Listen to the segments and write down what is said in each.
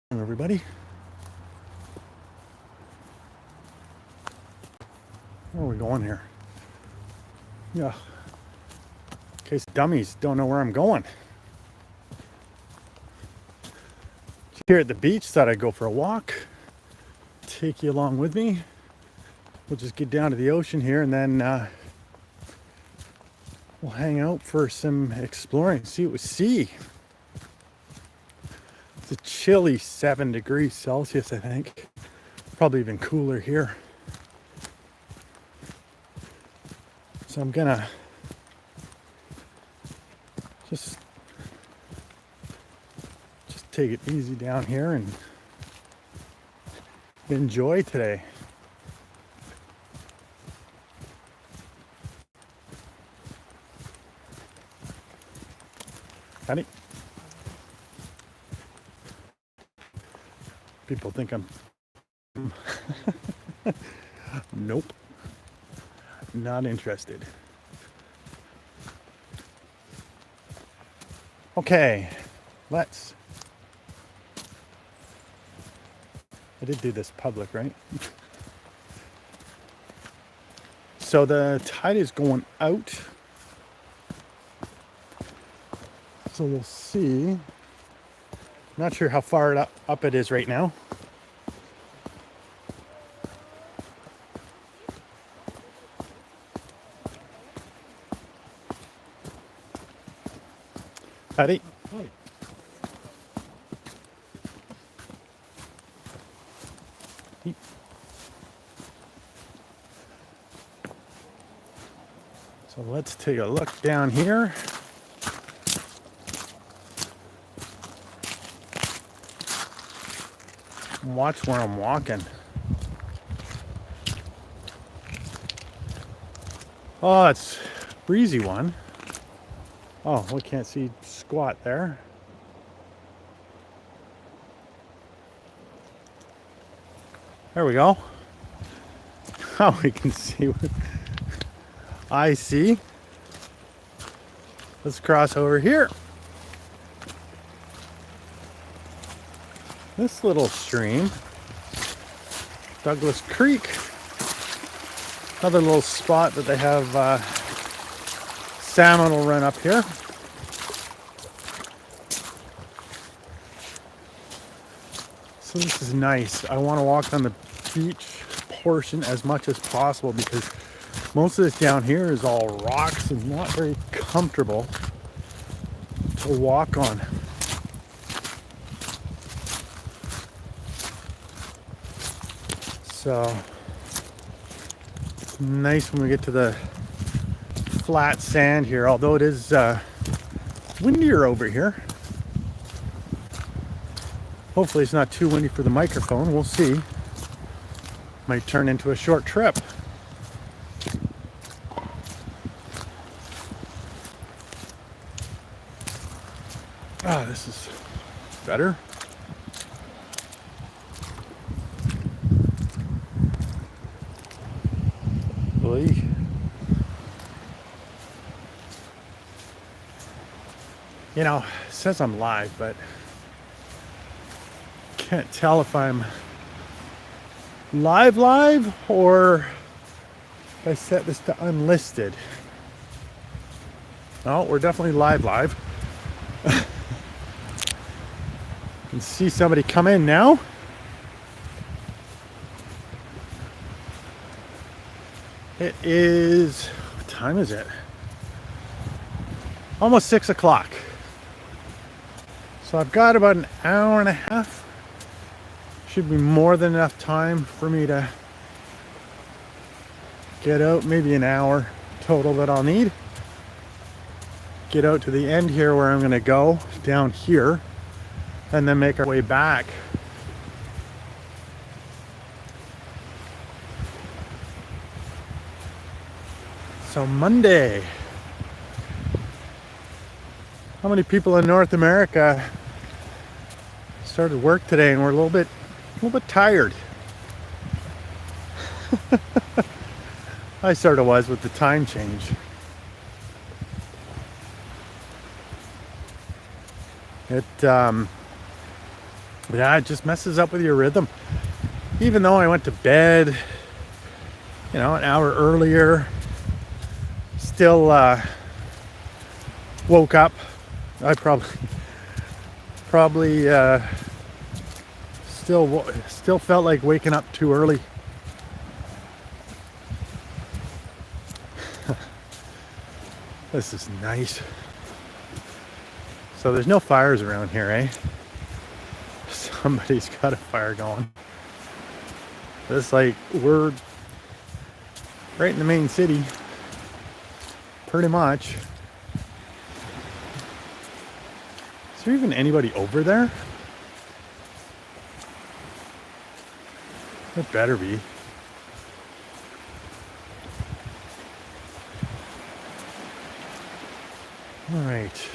Everybody, where are we going here? Yeah, in case dummies don't know where I'm going. Here at the beach, thought I'd go for a walk, take you along with me. We'll just get down to the ocean here and then we'll hang out for some exploring, see what we see. It's a chilly 7 degrees Celsius, I think. Probably even cooler here. So I'm gonna just take it easy down here and enjoy today. Honey, people think I'm nope, not interested. Okay, I did do this public, right? So the tide is going out. So we'll see. Not sure how far up it is right now. Howdy. Hi. So let's take a look down here. And watch where I'm walking. Oh, it's a breezy one. Oh, we can't see squat there. There we go. Oh, we can see what I see. Let's cross over here. This little stream, Douglas Creek, another little spot that they have salmon will run up here. So this is nice. I want to walk on the beach portion as much as possible because most of this down here is all rocks and not very comfortable to walk on. So it's nice when we get to the flat sand here, although it is windier over here. Hopefully it's not too windy for the microphone. We'll see. Might turn into a short trip. Ah, this is better. Really? You know, it says I'm live, but can't tell if I'm live or if I set this to unlisted. No, we're definitely live. Can see somebody come in now. It is, what time is it? Almost 6 o'clock. So I've got about an hour and a half. Should be more than enough time for me to get out, maybe an hour total that I'll need. Get out to the end here where I'm gonna go down here and then make our way back. So Monday. How many people in North America started work today and we're a little bit tired? I sort of was with the time change. It But yeah, it just messes up with your rhythm. Even though I went to bed, an hour earlier, still woke up. I probably still felt like waking up too early. This is nice. So there's no fires around here, eh? Somebody's got a fire going. It's like we're right in the main city, pretty much. Is there even anybody over there? It better be. All right.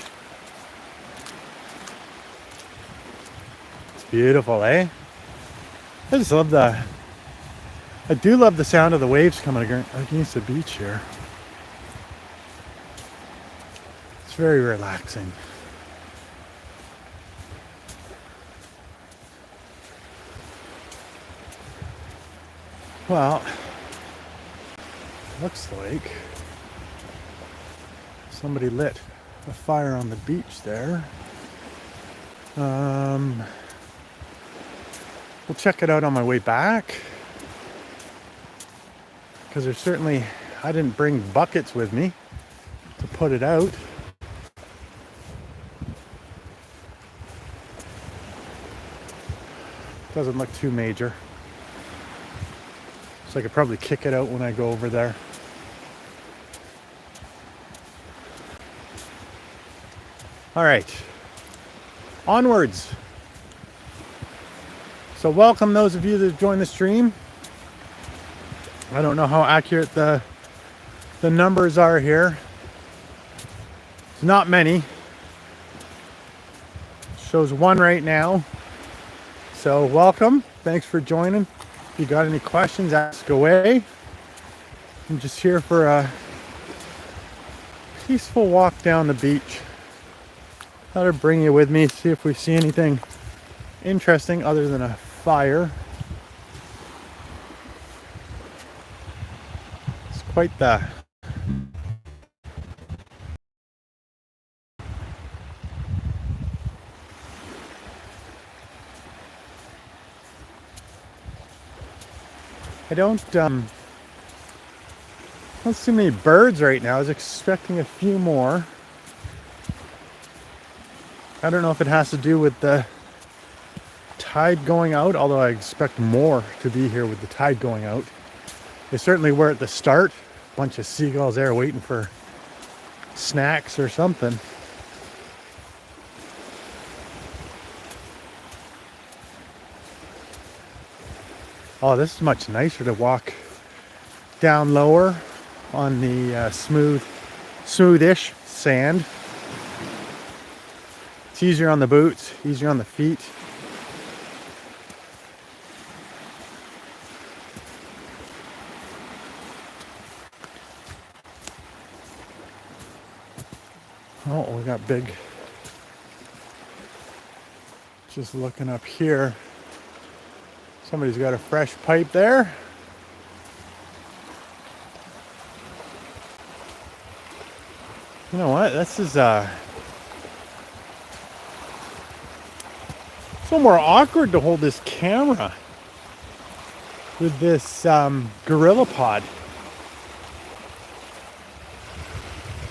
It's beautiful, eh? I do love the sound of the waves coming against the beach here. It's very relaxing. Well, looks like somebody lit a fire on the beach there. We'll check it out on my way back. Because I didn't bring buckets with me to put it out. Doesn't look too major. So I could probably kick it out when I go over there. All right, onwards. So welcome those of you that have joined the stream. I don't know how accurate the numbers are here. It's not many. It shows one right now. So welcome. Thanks for joining. If you got any questions, ask away. I'm just here for a peaceful walk down the beach. Thought I'd bring you with me, see if we see anything interesting other than a fire. It's quite the I don't see many birds right now. I was expecting a few more. I don't know if it has to do with the tide going out, although I expect more to be here with the tide going out. They certainly were at the start. A bunch of seagulls there waiting for snacks or something. Oh, this is much nicer to walk down lower on the smoothish sand. It's easier on the boots, easier on the feet. Oh, we got big. Just looking up here. Somebody's got a fresh pipe there. You know what? This is it's a little more awkward to hold this camera with this Gorilla Pod.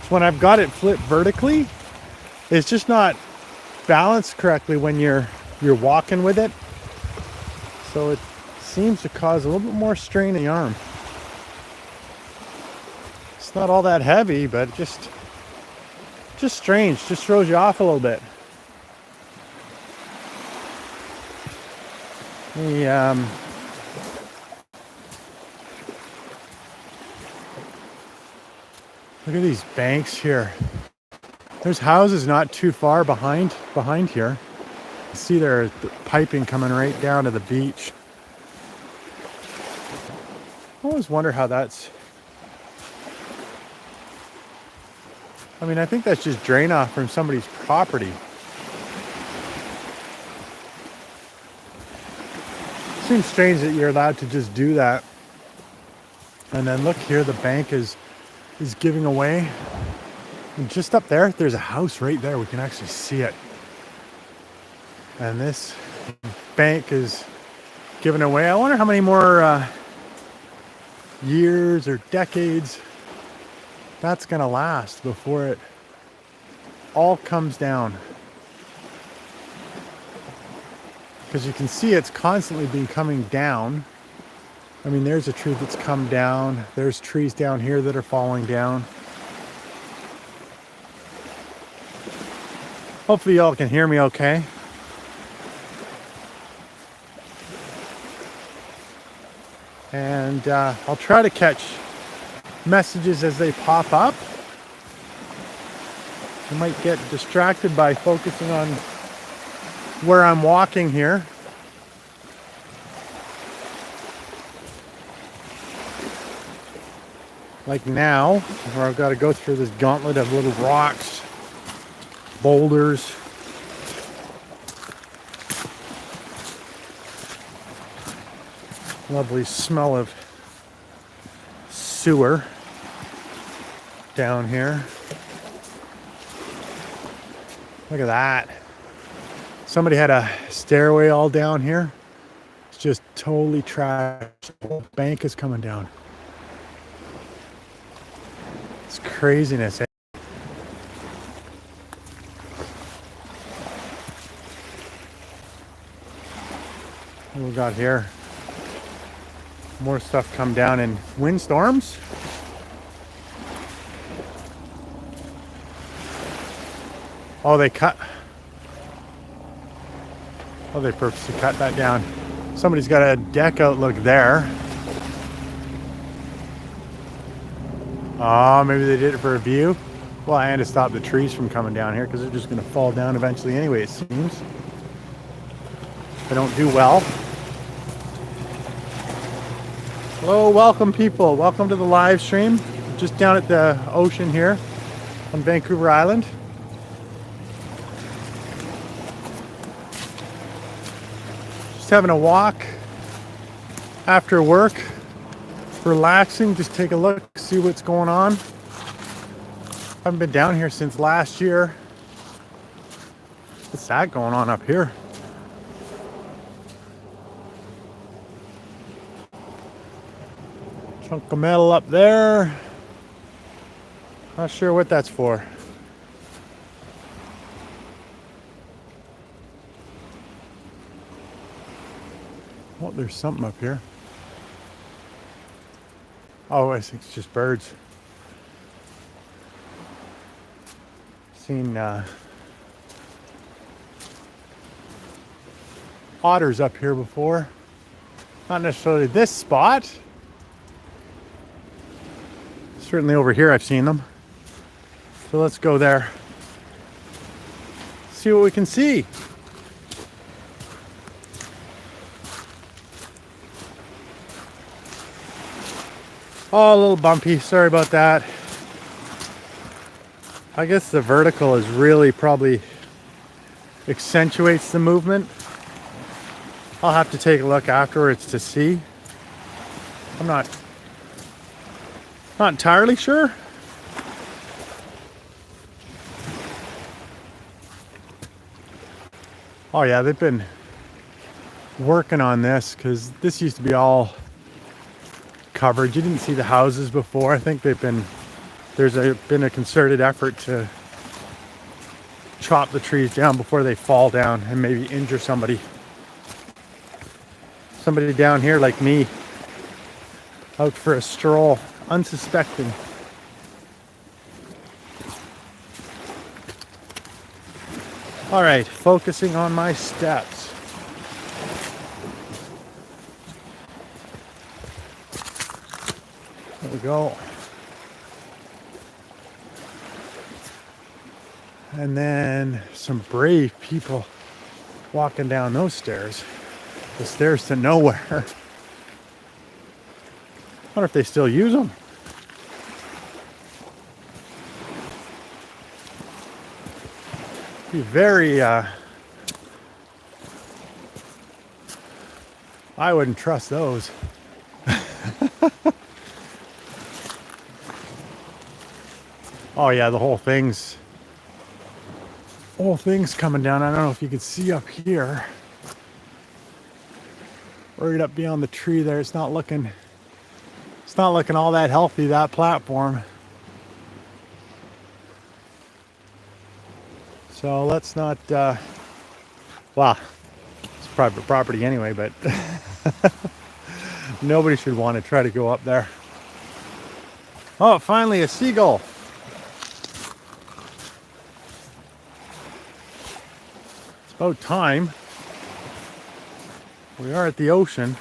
When I've got it flipped vertically, it's just not balanced correctly when you're walking with it. So it seems to cause a little bit more strain in the arm. It's not all that heavy, but just strange, just throws you off a little bit. Look at these banks here. There's houses not too far behind here. You see there's piping coming right down to the beach. I always wonder how that's... I mean, I think that's just drain off from somebody's property. Seems strange that you're allowed to just do that. And then look here, the bank is giving away. And just up there, there's a house right there. We can actually see it. And this bank is giving away. I wonder how many more years or decades that's gonna last before it all comes down. Because you can see it's constantly been coming down. I mean, there's a tree that's come down. There's trees down here that are falling down. Hopefully y'all can hear me okay. And I'll try to catch messages as they pop up. I might get distracted by focusing on where I'm walking here. Like now, where I've got to go through this gauntlet of little rocks, boulders. Lovely smell of sewer down here. Look at that. Somebody had a stairway all down here. It's just totally trashed. The whole bank is coming down. It's craziness. What we got here? More stuff come down in windstorms. Oh, they purposely cut that down. Somebody's got a deck outlook there. Oh, maybe they did it for a view. Well, and to stop the trees from coming down here because they're just going to fall down eventually anyway, it seems. They don't do well. Hello, welcome people. Welcome to the live stream. Just down at the ocean here on Vancouver Island. Just having a walk after work. Relaxing, just take a look, see what's going on. Haven't been down here since last year. What's that going on up here? Chunk of metal up there. Not sure what that's for. Oh, there's something up here. Oh, I think it's just birds. Seen otters up here before. Not necessarily this spot. Certainly over here I've seen them. So let's go there. See what we can see. Oh, a little bumpy. Sorry about that. I guess the vertical is really probably accentuates the movement. I'll have to take a look afterwards to see. I'm not entirely sure. Oh yeah, they've been working on this because this used to be all covered. You didn't see the houses before. I think been a concerted effort to chop the trees down before they fall down and maybe injure somebody. Somebody down here like me, out for a stroll, unsuspecting. All right, focusing on my steps. There we go. And then some brave people walking down those stairs. The stairs to nowhere. I wonder if they still use them. Be very I wouldn't trust those. Oh yeah, the whole thing's coming down. I don't know if you can see up here. Right up beyond the tree there, it's not looking all that healthy, that platform. So let's not well, it's private property anyway, but nobody should want to try to go up there. Oh, finally a seagull. It's about time. We are at the ocean.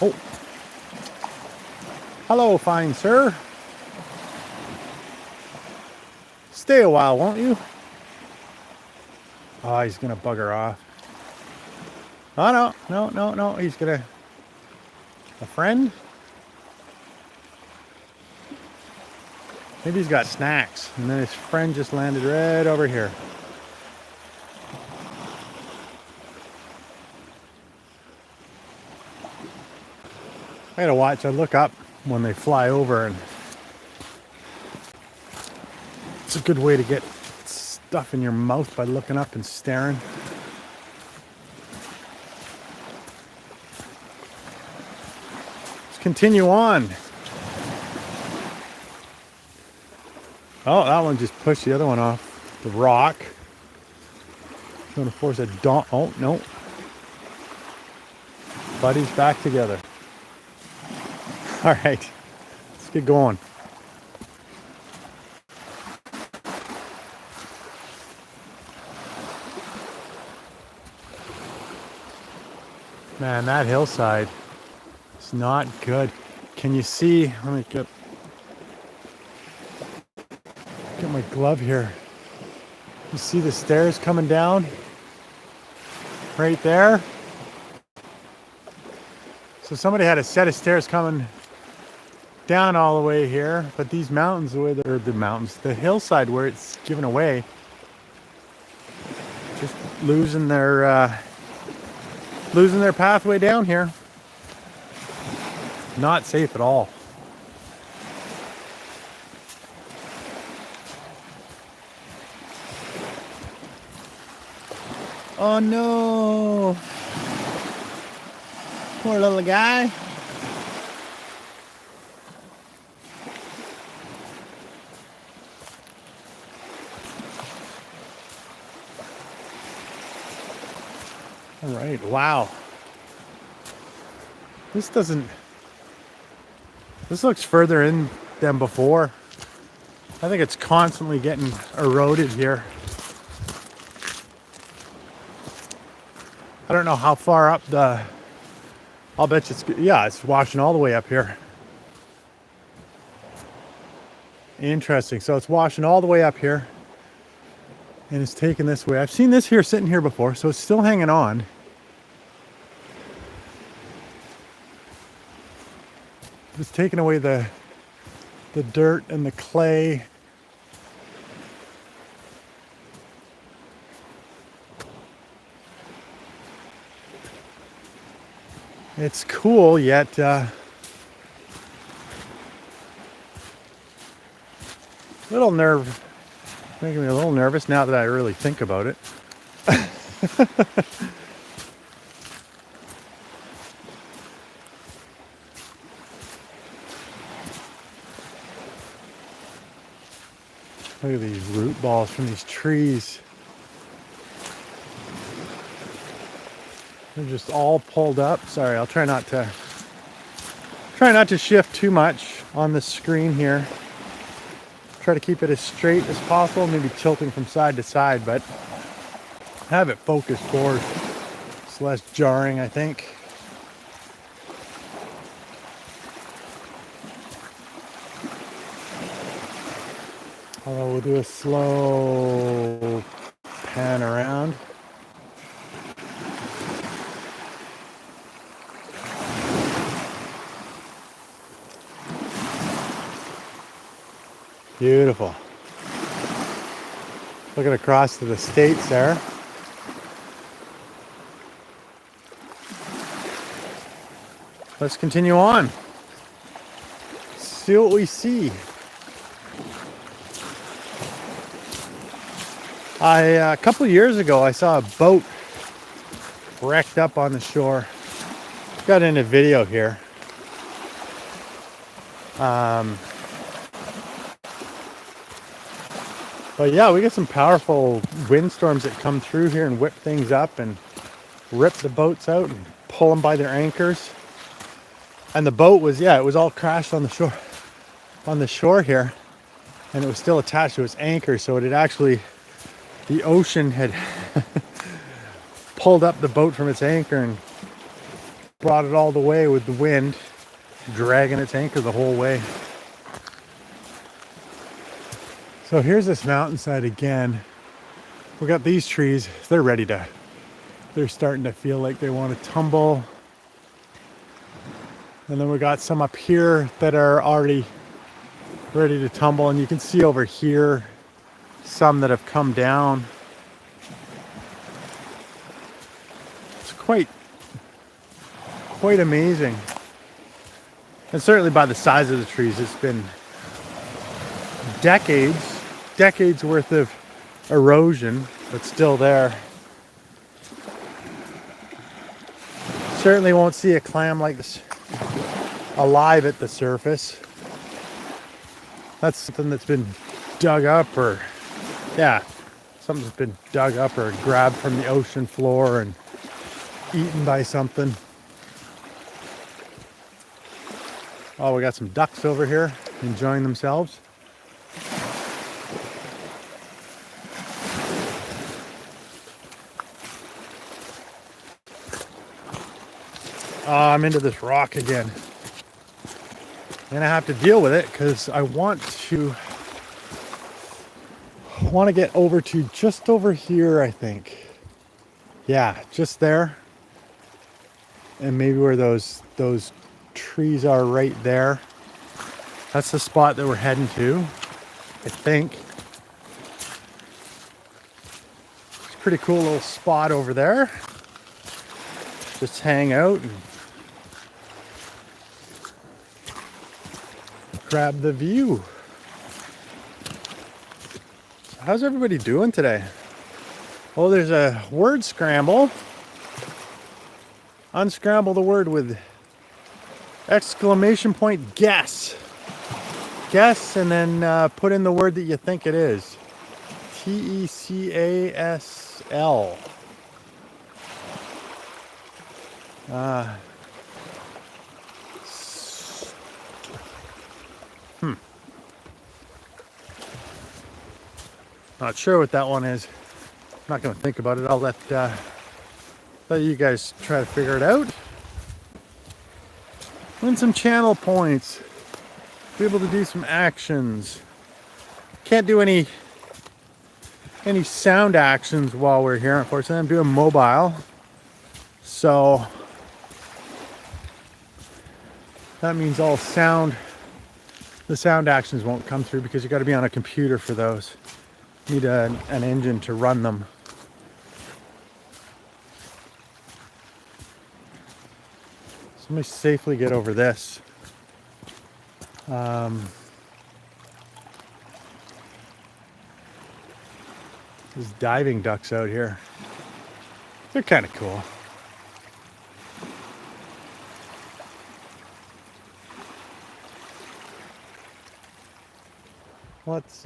Oh. Hello, fine sir. Stay a while, won't you? Oh, he's gonna bugger off. Oh, no. He's gonna... A friend? Maybe he's got snacks. And then his friend just landed right over here. I gotta watch. I look up when they fly over, and it's a good way to get stuff in your mouth by looking up and staring. Let's continue on. Oh, that one just pushed the other one off the rock. Trying to force a don. Oh no. Buddies back together. All right, let's get going. Man, that hillside is not good. Can you see? Let me get my glove here. You see the stairs coming down? Right there? So somebody had a set of stairs coming down all the way here, but these mountains, the hillside where it's given away, just losing their pathway down here. Not safe at all. Oh no! Poor little guy. All right, wow. This looks further in than before. I think it's constantly getting eroded here. I don't know how far up I'll bet you it's washing all the way up here. Interesting. So it's washing all the way up here and it's taking this way. I've seen this here sitting here before, so it's still hanging on. It's taking away the dirt and the clay. It's cool, yet making me a little nervous now that I really think about it. Look at these root balls from these trees. They're just all pulled up. Sorry, I'll try not to shift too much on the screen here. Try to keep it as straight as possible, maybe tilting from side to side, but have it focused forward. It's less jarring, I think. Although we'll do a slow pan around. Beautiful. Looking across to the States there. let's continue on. See what we see. A couple of years ago, I saw a boat wrecked up on the shore. Got in a video here. But yeah, we get some powerful windstorms that come through here and whip things up and rip the boats out and pull them by their anchors. And the boat was, yeah, it was all crashed on the shore here, and it was still attached to its anchor. So it had actually, the ocean had pulled up the boat from its anchor and brought it all the way with the wind, dragging its anchor the whole way. So here's this mountainside again. We got these trees, they're starting to feel like they want to tumble. And then we got some up here that are already ready to tumble. And you can see over here, some that have come down. It's quite amazing. And certainly by the size of the trees, it's been decades worth of erosion, but still there. Certainly won't see a clam like this alive at the surface. That's something that's been dug up, or something that's been dug up or grabbed from the ocean floor and eaten by something. Oh, we got some ducks over here enjoying themselves. Oh, I'm into this rock again. And I have to deal with it because I want to get over to just over here, I think. Yeah, just there. And maybe where those trees are right there. That's the spot that we're heading to, I think. It's a pretty cool little spot over there. Just hang out and grab the view. How's everybody doing today? Oh, there's a word scramble. Unscramble the word with exclamation point guess. Guess and then put in the word that you think it is. TECASL. Not sure what that one is. I'm not going to think about it. I'll let you guys try to figure it out. Win some channel points. Be able to do some actions. Can't do any sound actions while we're here, unfortunately. I'm doing mobile. So that means the sound actions won't come through because you got to be on a computer for those. Need an engine to run them. So let me safely get over this. There's diving ducks out here. They're kind of cool. Let's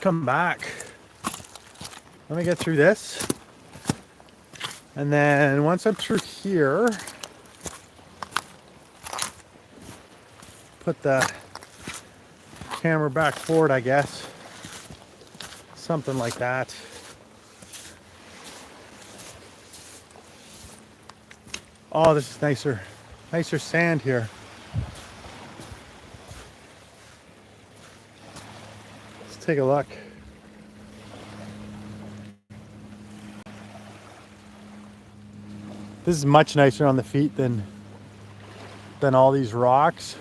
come back. Let me get through this. And then once I'm through here, put the camera back forward, I guess. Something like that. Oh, this is nicer sand here. Let's take a look. This is much nicer on the feet than all these rocks.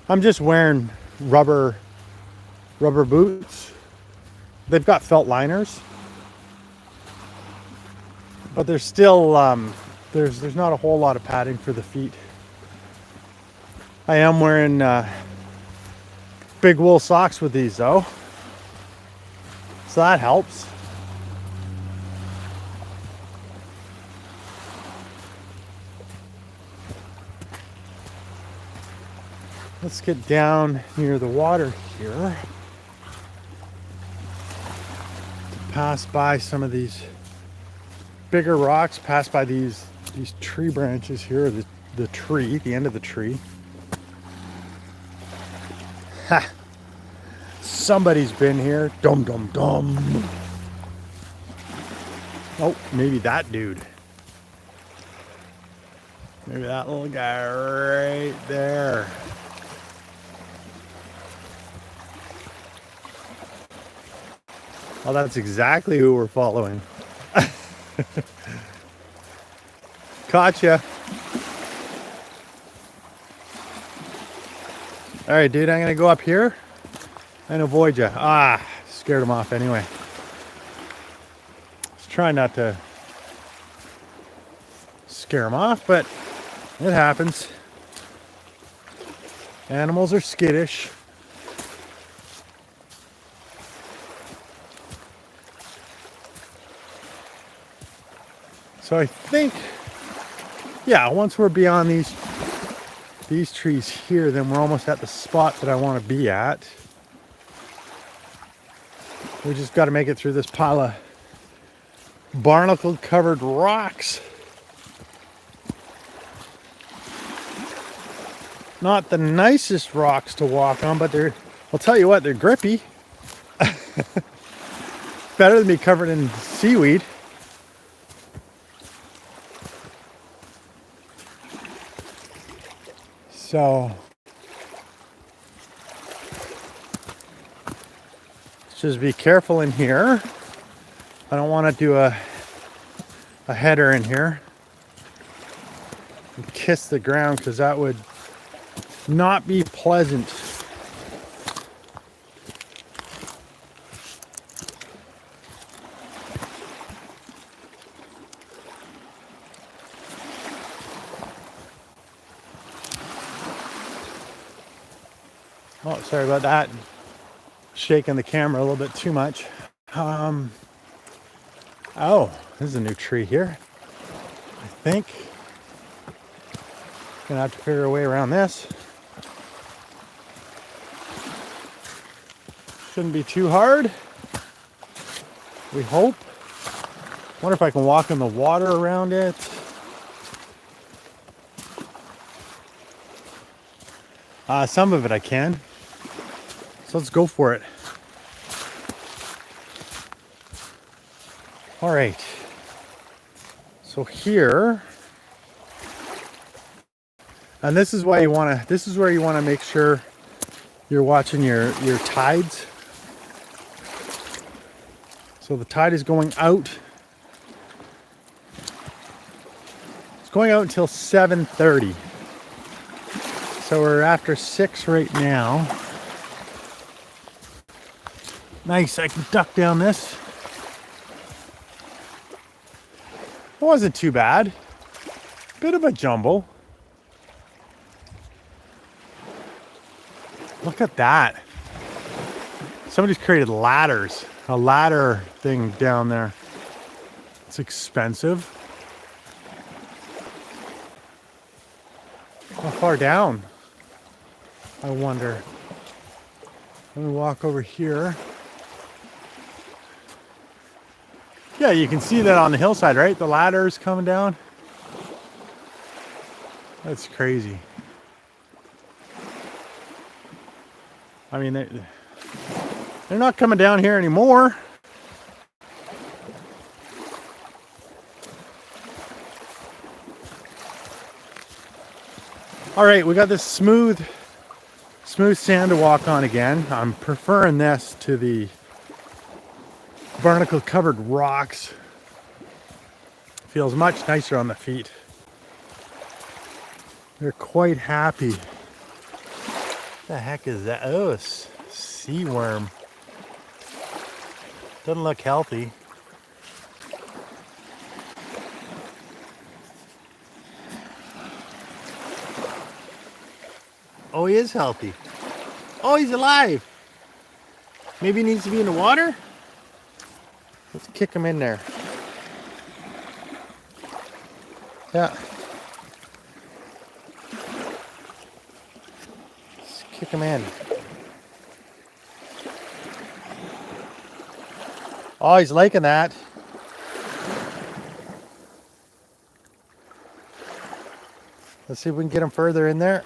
I'm just wearing rubber boots. They've got felt liners, But there's still there's not a whole lot of padding for the feet. I am wearing big wool socks with these though, so that helps. Let's get down near the water here to pass by some of these bigger rocks, pass by these tree branches here, the tree, the end of the tree. Ha! Somebody's been here. Dum dum dum. Oh, maybe that dude. Maybe that little guy right there. Well, that's exactly who we're following. Gotcha. All right, dude, I'm gonna go up here and avoid you. Ah, scared him off anyway. Just trying not to scare him off, but it happens. Animals are skittish. So I think, yeah, once we're beyond these trees here, then we're almost at the spot that I want to be at. We just got to make it through this pile of barnacle covered rocks. Not the nicest rocks to walk on, but I'll tell you what, they're grippy. Better than be covered in seaweed. So let's just be careful in here. I don't want to do a header in here and kiss the ground, because that would not be pleasant. Oh, sorry about that. Shaking the camera a little bit too much. Oh, there's a new tree here. I think gonna have to figure a way around this. Shouldn't be too hard. We hope. Wonder if I can walk in the water around it. Some of it I can. So let's go for it. All right. So here, and this is why you want to. This is where you want to make sure you're watching your tides. So the tide is going out. It's going out until 7:30. So we're after 6 right now. Nice, I can duck down this. It wasn't too bad. Bit of a jumble. Look at that. Somebody's created ladders. A ladder thing down there. It's expensive. How far down? I wonder. Let me walk over here. Yeah, you can see that on the hillside, right? The ladder is coming down. That's crazy. I mean, they're not coming down here anymore. All right, we got this smooth sand to walk on again. I'm preferring this to the barnacle covered rocks. Feels much nicer on the feet. They're quite happy. What the heck is that? Oh, a sea worm. Doesn't look healthy. Oh, he is healthy. Oh, he's alive. Maybe he needs to be in the water? Let's kick him in there. Yeah. Let's kick him in. Oh, he's liking that. Let's see if we can get him further in there.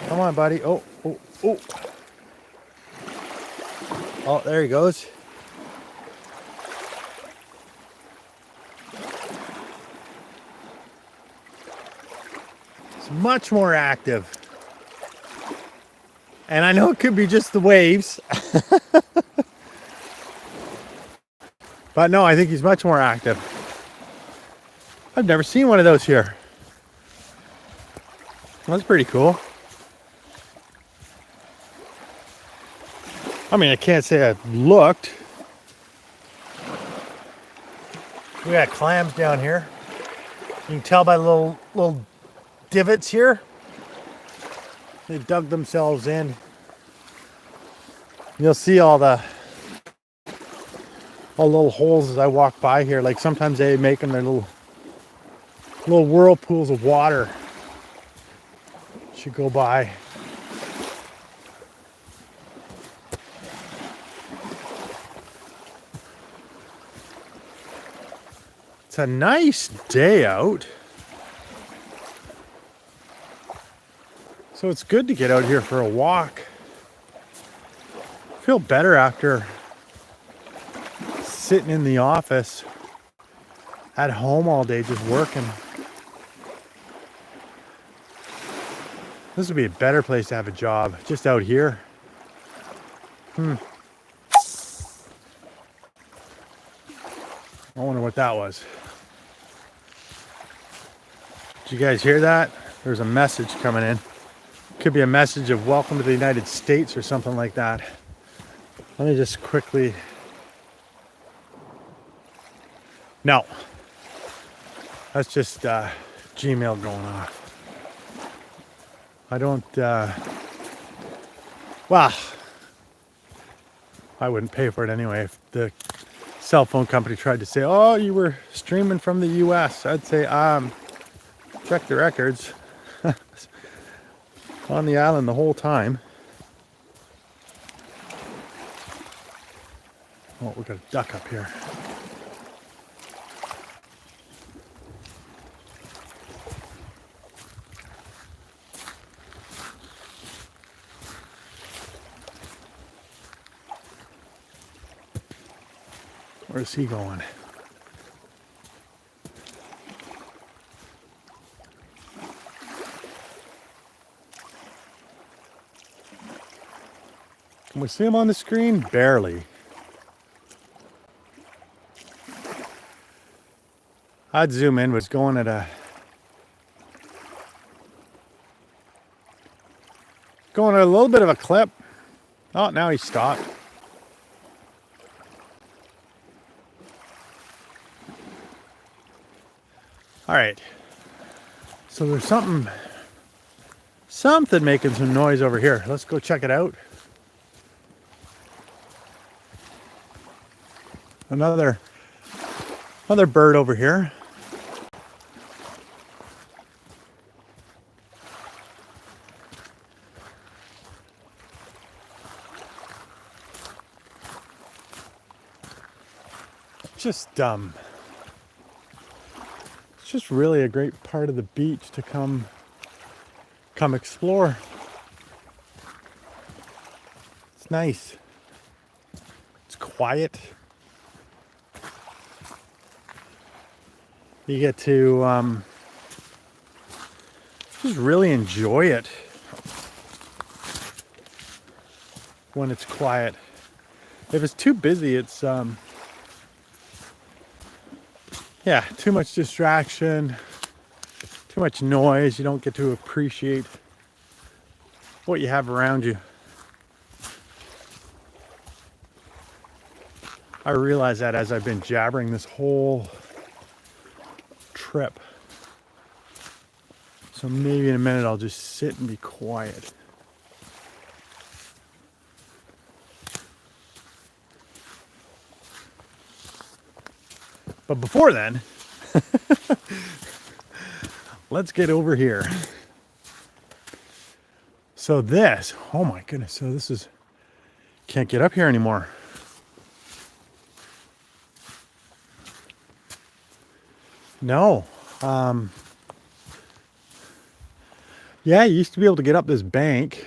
Come on, buddy. Oh, oh, oh. Oh, there he goes. It's much more active. And I know it could be just the waves. But no, I think he's much more active. I've never seen one of those here. That's pretty cool. I mean, I can't say I've looked. We got clams down here. You can tell by the little divots here. They dug themselves in. You'll see all the little holes as I walk by here. Like sometimes they make them their little whirlpools of water. Should go by. It's a nice day out. So it's good to get out here for a walk. I feel better after sitting in the office at home all day just working. This would be a better place to have a job, just out here. I wonder what that was. Did you guys hear that? There's a message coming in. Could be a message of welcome to the United States or something like that. Let me just quickly. No. That's just Gmail going off. I don't, well, I wouldn't pay for it anyway. If the cell phone company tried to say, oh, you were streaming from the US, I'd say, check the records. On the island the whole time. Oh, we got a duck up here. Where's he going? Can we see him on the screen? Barely. I'd zoom in, but it's going at a little bit of a clip. Oh, now he stopped. All right. So there's something making some noise over here. Let's go check it out. Another bird over here. It's just really a great part of the beach to come explore. It's nice. It's quiet. You get to just really enjoy it when it's quiet. If it's too busy, it's yeah, too much distraction, too much noise. You don't get to appreciate what you have around you. I realize that as I've been jabbering this whole trip. So maybe in a minute I'll just sit and be quiet. But before then, let's get over here. So this, oh my goodness, so this is, can't get up here anymore. No. Yeah, you used to be able to get up this bank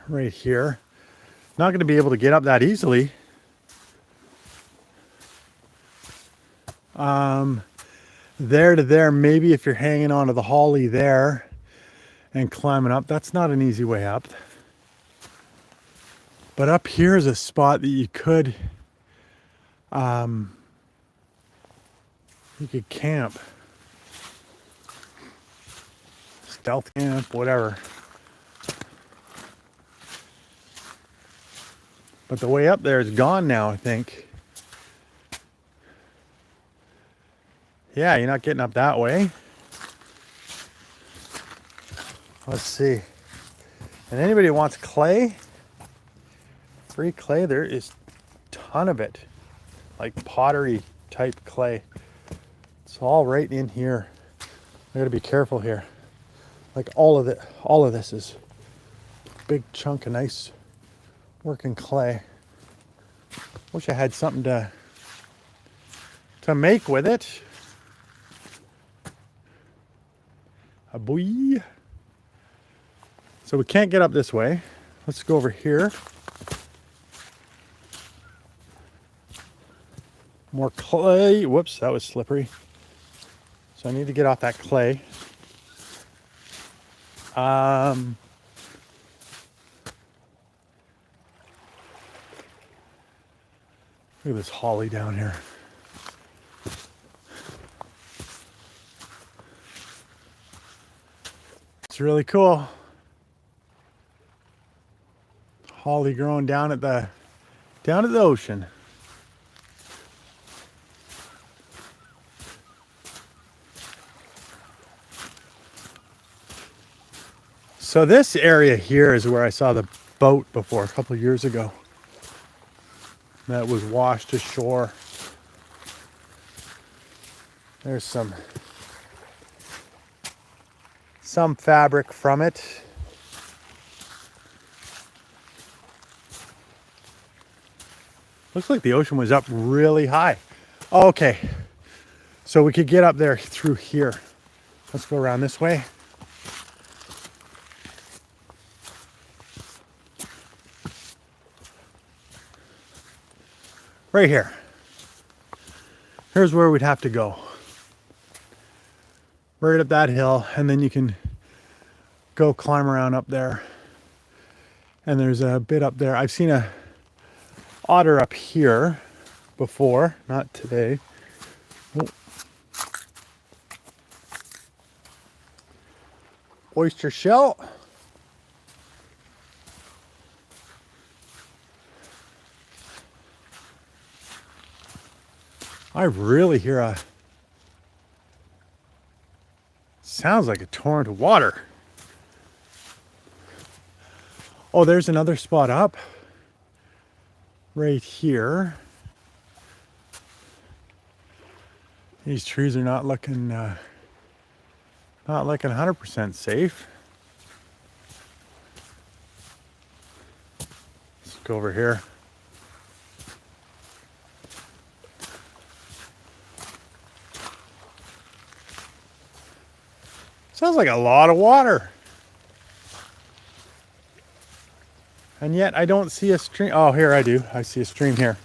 right here. Not going to be able to get up that easily. There to there, maybe if you're hanging onto the holly there and climbing up, that's not an easy way up. But up here is a spot that you could camp. Stealth camp, whatever. But the way up there is gone now, I think. Yeah, you're not getting up that way. Let's see. And anybody who wants clay, free clay, there is a ton of it. Like pottery type clay. It's all right in here. I gotta be careful here. Like all of this is a big chunk of nice working clay. Wish I had something to make with it. A boy. So we can't get up this way. Let's go over here. More clay. Whoops, that was slippery. So I need to get off that clay. Look at this holly down here. It's really cool. Holly growing down at the ocean. So this area here is where I saw the boat before a couple of years ago. That was washed ashore. There's some fabric from it. Looks like the ocean was up really high. Oh, okay, so we could get up there through here. Let's go around this way. Right here. Here's where we'd have to go. Right up that hill, and then you can go climb around up there. And there's a bit up there. I've seen a otter up here before, not today. Oh. Oyster shell. I really hear a, sounds like a torrent of water. Oh, there's another spot up right here. These trees are not looking 100% safe. Let's go over here. Sounds like a lot of water. And yet I don't see a stream. Oh, here I do. I see a stream here.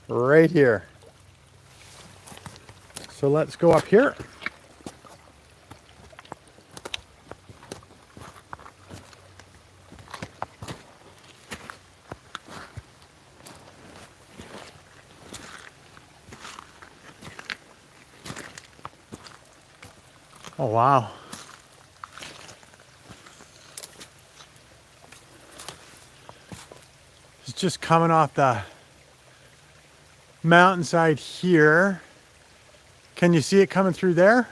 Right here. So let's go up here. Oh, wow. It's just coming off the mountainside here. Can you see it coming through there?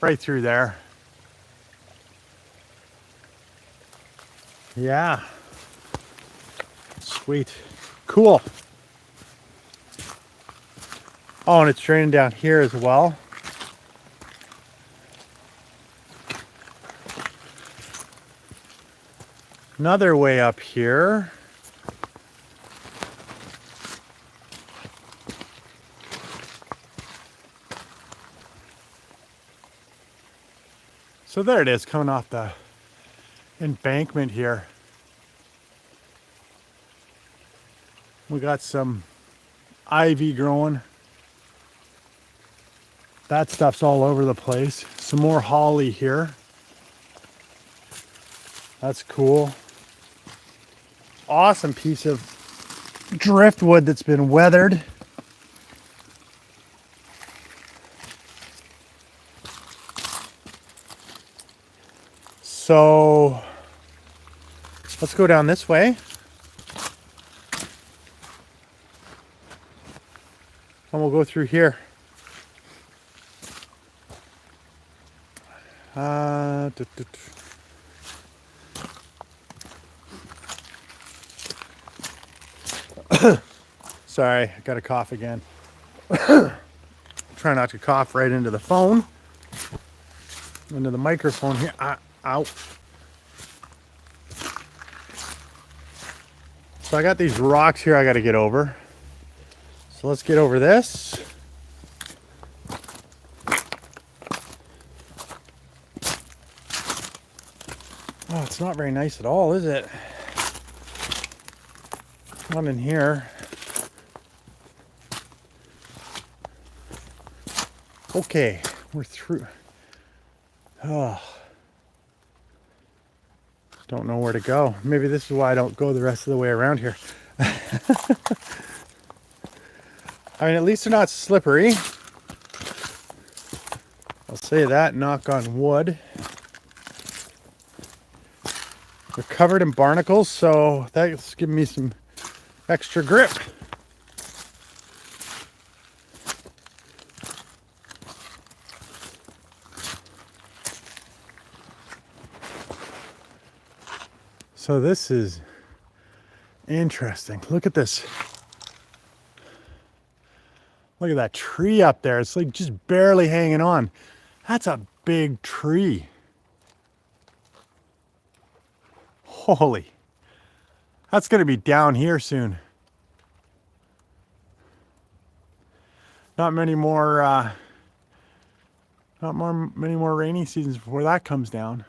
Right through there. Yeah. Sweet. Cool. Oh, and it's draining down here as well. Another way up here. So there it is, coming off the embankment here. We got some ivy growing. That stuff's all over the place. Some more holly here. That's cool. Awesome piece of driftwood that's been weathered. So let's go down this way. And we'll go through here. Sorry, I got a cough again. Try not to cough right into the phone. Into the microphone here. Ow. So I got these rocks here I got to get over. So let's get over this. Oh, it's not very nice at all, is it? Not in here. Okay, we're through. Oh. Don't know where to go. Maybe this is why I don't go the rest of the way around here. I mean, at least they're not slippery. I'll say that, knock on wood. They're covered in barnacles, so that's giving me some extra grip. So this is interesting. Look at this. Look at that tree up there. It's like just barely hanging on. That's a big tree. Holy. That's going to be down here soon. Not many more rainy seasons before that comes down.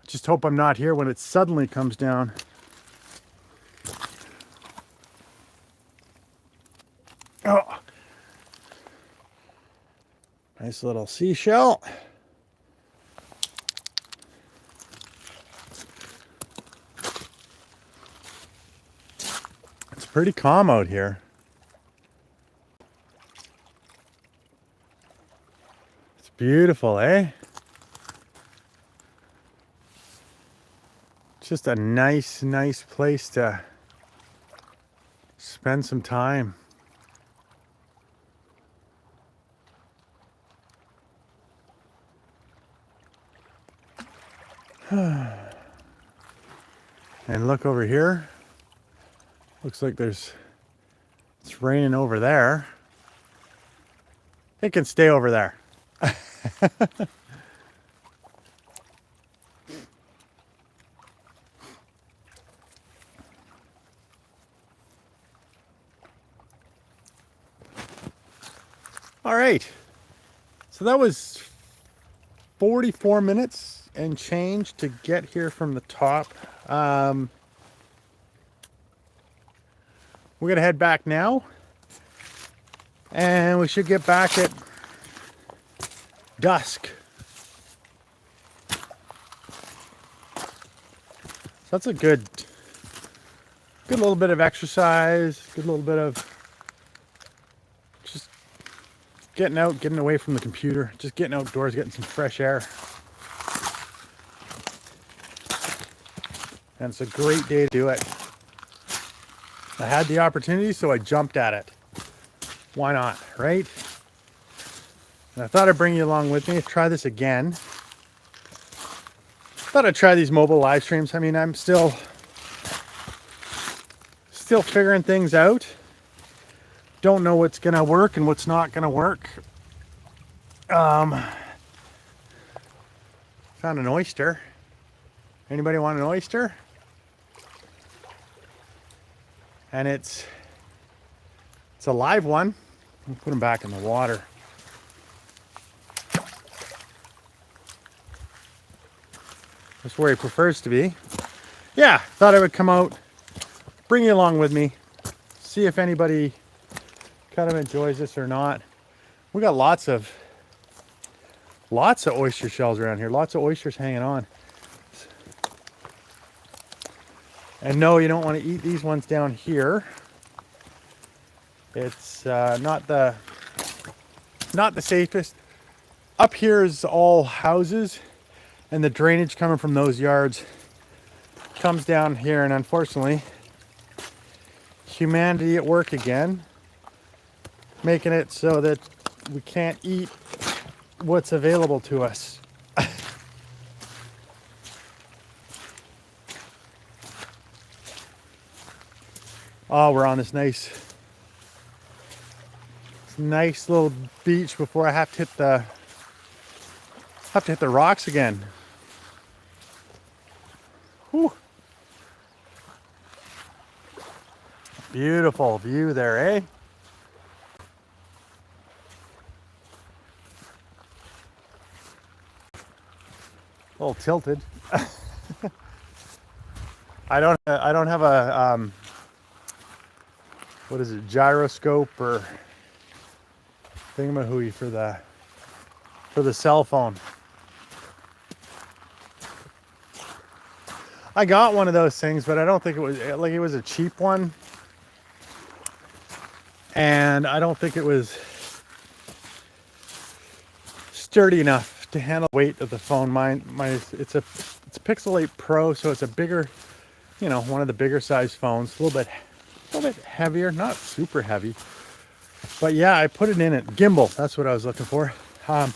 Just hope I'm not here when it suddenly comes down. Oh, nice little seashell. It's pretty calm out here. It's beautiful, eh? Just a nice place to spend some time. And look over here. Looks like it's raining over there. It can stay over there. All right, so that was 44 minutes and change to get here from the top. We're gonna head back now, and we should get back at dusk. So that's a good little bit of exercise, good little bit of just getting out, getting away from the computer, just getting outdoors, getting some fresh air. And it's a great day to do it. I had the opportunity, so I jumped at it. Why not, right? And I thought I'd bring you along with me. Try this again. Thought I'd try these mobile live streams. I mean, I'm still figuring things out. Don't know what's gonna work and what's not gonna work. Found an oyster. Anybody want an oyster? And it's a live one. We'll put them back in the water. That's where he prefers to be. Yeah, thought I would come out, bring you along with me, see if anybody kind of enjoys this or not. We got lots of oyster shells around here, lots of oysters hanging on. And no, you don't want to eat these ones down here. It's not the safest. Up here is all houses, and the drainage coming from those yards comes down here, and unfortunately, humanity at work again, making it so that we can't eat what's available to us. Oh, we're on this nice little beach before I have to hit the rocks again. Whew. Beautiful view there, eh? A little tilted. I don't have a what is it, gyroscope or thingamahooey for the cell phone. I got one of those things, but I don't think it was a cheap one, and I don't think it was sturdy enough to handle the weight of the phone. It's a Pixel 8 Pro, so it's a bigger, one of the bigger size phones, a little bit heavier, not super heavy. But yeah, I put it in it. Gimbal, that's what I was looking for. I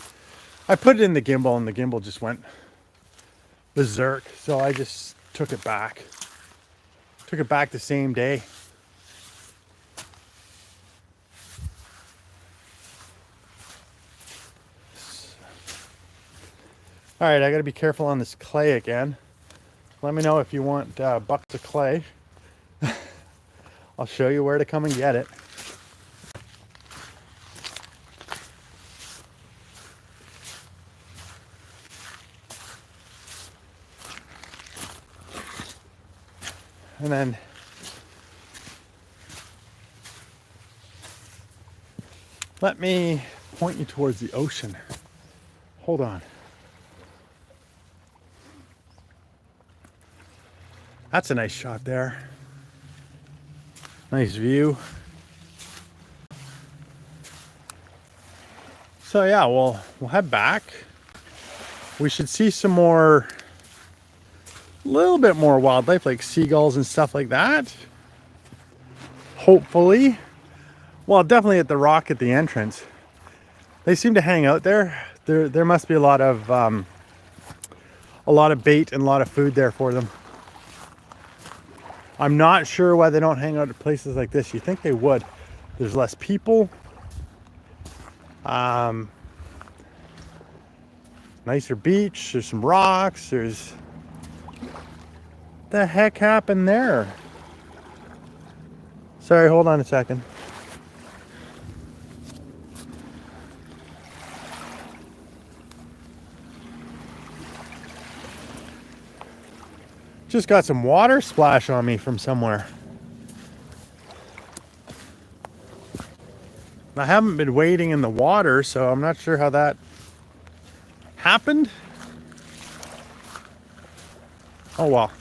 put it in the gimbal, and the gimbal just went berserk. So I just took it back. Took it back the same day. All right, I got to be careful on this clay again. Let me know if you want buckets of clay. I'll show you where to come and get it. And then let me point you towards the ocean. Hold on. That's a nice shot there. Nice view. So yeah, we'll head back. We should see some more, a little bit more wildlife, like seagulls and stuff like that. Hopefully. Well, definitely at the rock at the entrance. They seem to hang out there. There must be a lot of bait and a lot of food there for them. I'm not sure why they don't hang out at places like this. You think they would. There's less people. Nicer beach. There's some rocks. There's... the heck happened there? Sorry, hold on a second. Just got some water splash on me from somewhere. I haven't been wading in the water, so I'm not sure how that happened. Oh well.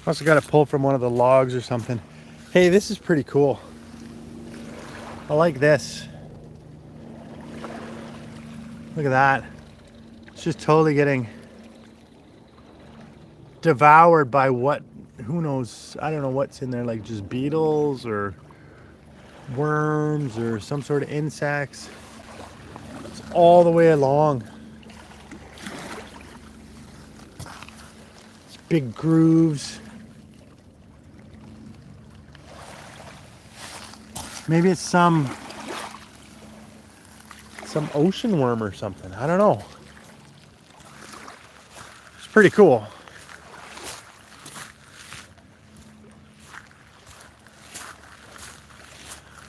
Must have got it pulled from one of the logs or something. Hey, this is pretty cool. I like this. Look at that. It's just totally getting devoured by what who knows, I don't know what's in there, like just beetles or worms or some sort of insects. It's all the way along. It's big grooves. Maybe it's some ocean worm or something. I don't know. It's pretty cool.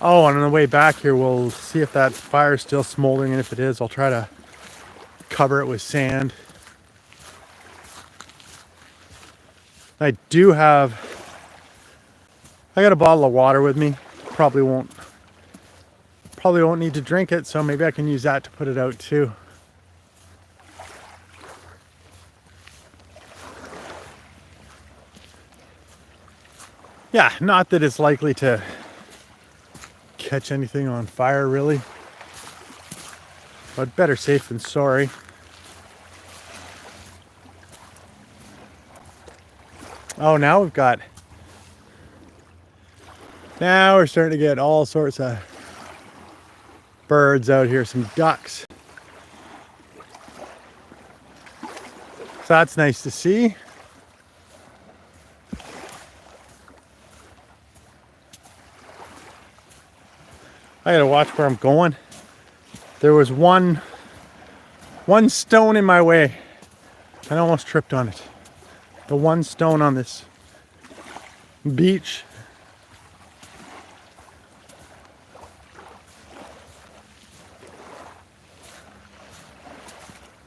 Oh, and on the way back here, we'll see if that fire's still smoldering, and if it is, I'll try to cover it with sand. I got a bottle of water with me. Probably won't need to drink it, so maybe I can use that to put it out too. Yeah, not that it's likely to catch anything on fire really, but better safe than sorry. Oh, now we're starting to get all sorts of birds out here, some ducks. So that's nice to see. I gotta watch where I'm going. There was one stone in my way. I almost tripped on it. The one stone on this beach.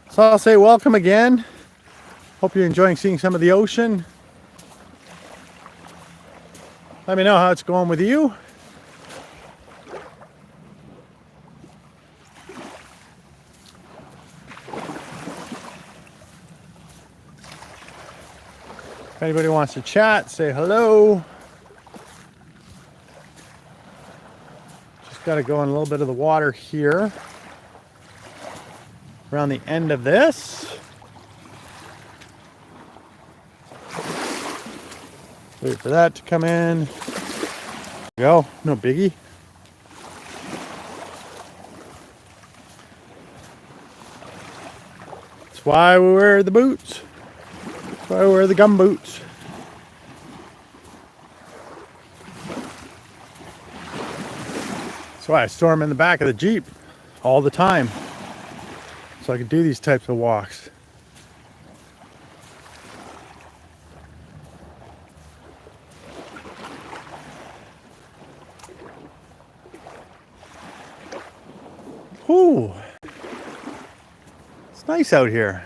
So I'll say welcome again. Hope you're enjoying seeing some of the ocean. Let me know how it's going with you. If anybody wants to chat, say hello. Just got to go in a little bit of the water here. Around the end of this. Wait for that to come in. There we go, no biggie. That's why we wear the boots. That's why we wear the gum boots. That's why I store them in the back of the Jeep all the time, so I can do these types of walks. Ooh, it's nice out here.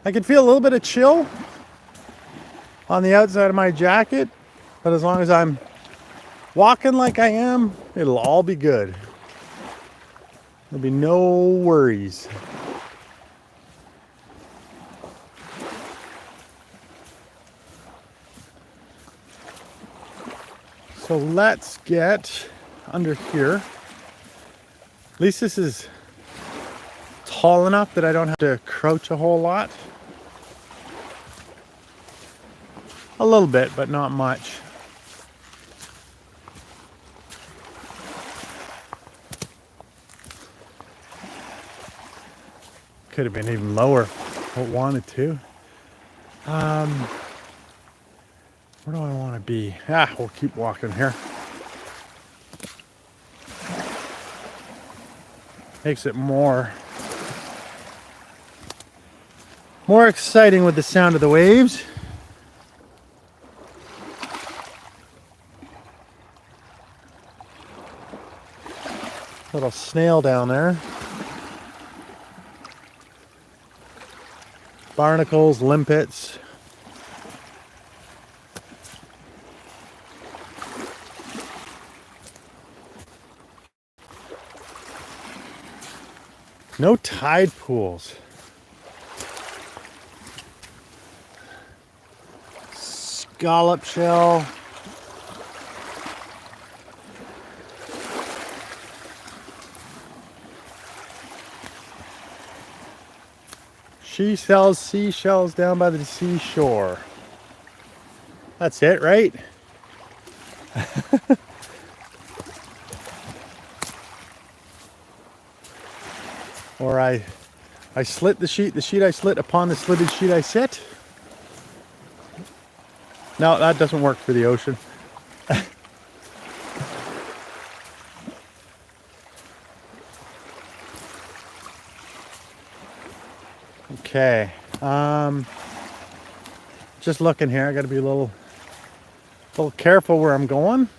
I can feel a little bit of chill on the outside of my jacket, but as long as I'm walking like I am, it'll all be good. There'll be no worries. So let's get under here. At least this is tall enough that I don't have to crouch a whole lot. A little bit, but not much. Could have been even lower if I wanted to. Where do I want to be? We'll keep walking here. Makes it more exciting with the sound of the waves. Little snail down there. Barnacles, limpets. No tide pools. Scallop shell. She sells seashells down by the seashore. That's it, right? Or I slit the sheet I slit, upon the slitted sheet I sit. No, that doesn't work for the ocean. Okay, just looking here. I got to be a little careful where I'm going.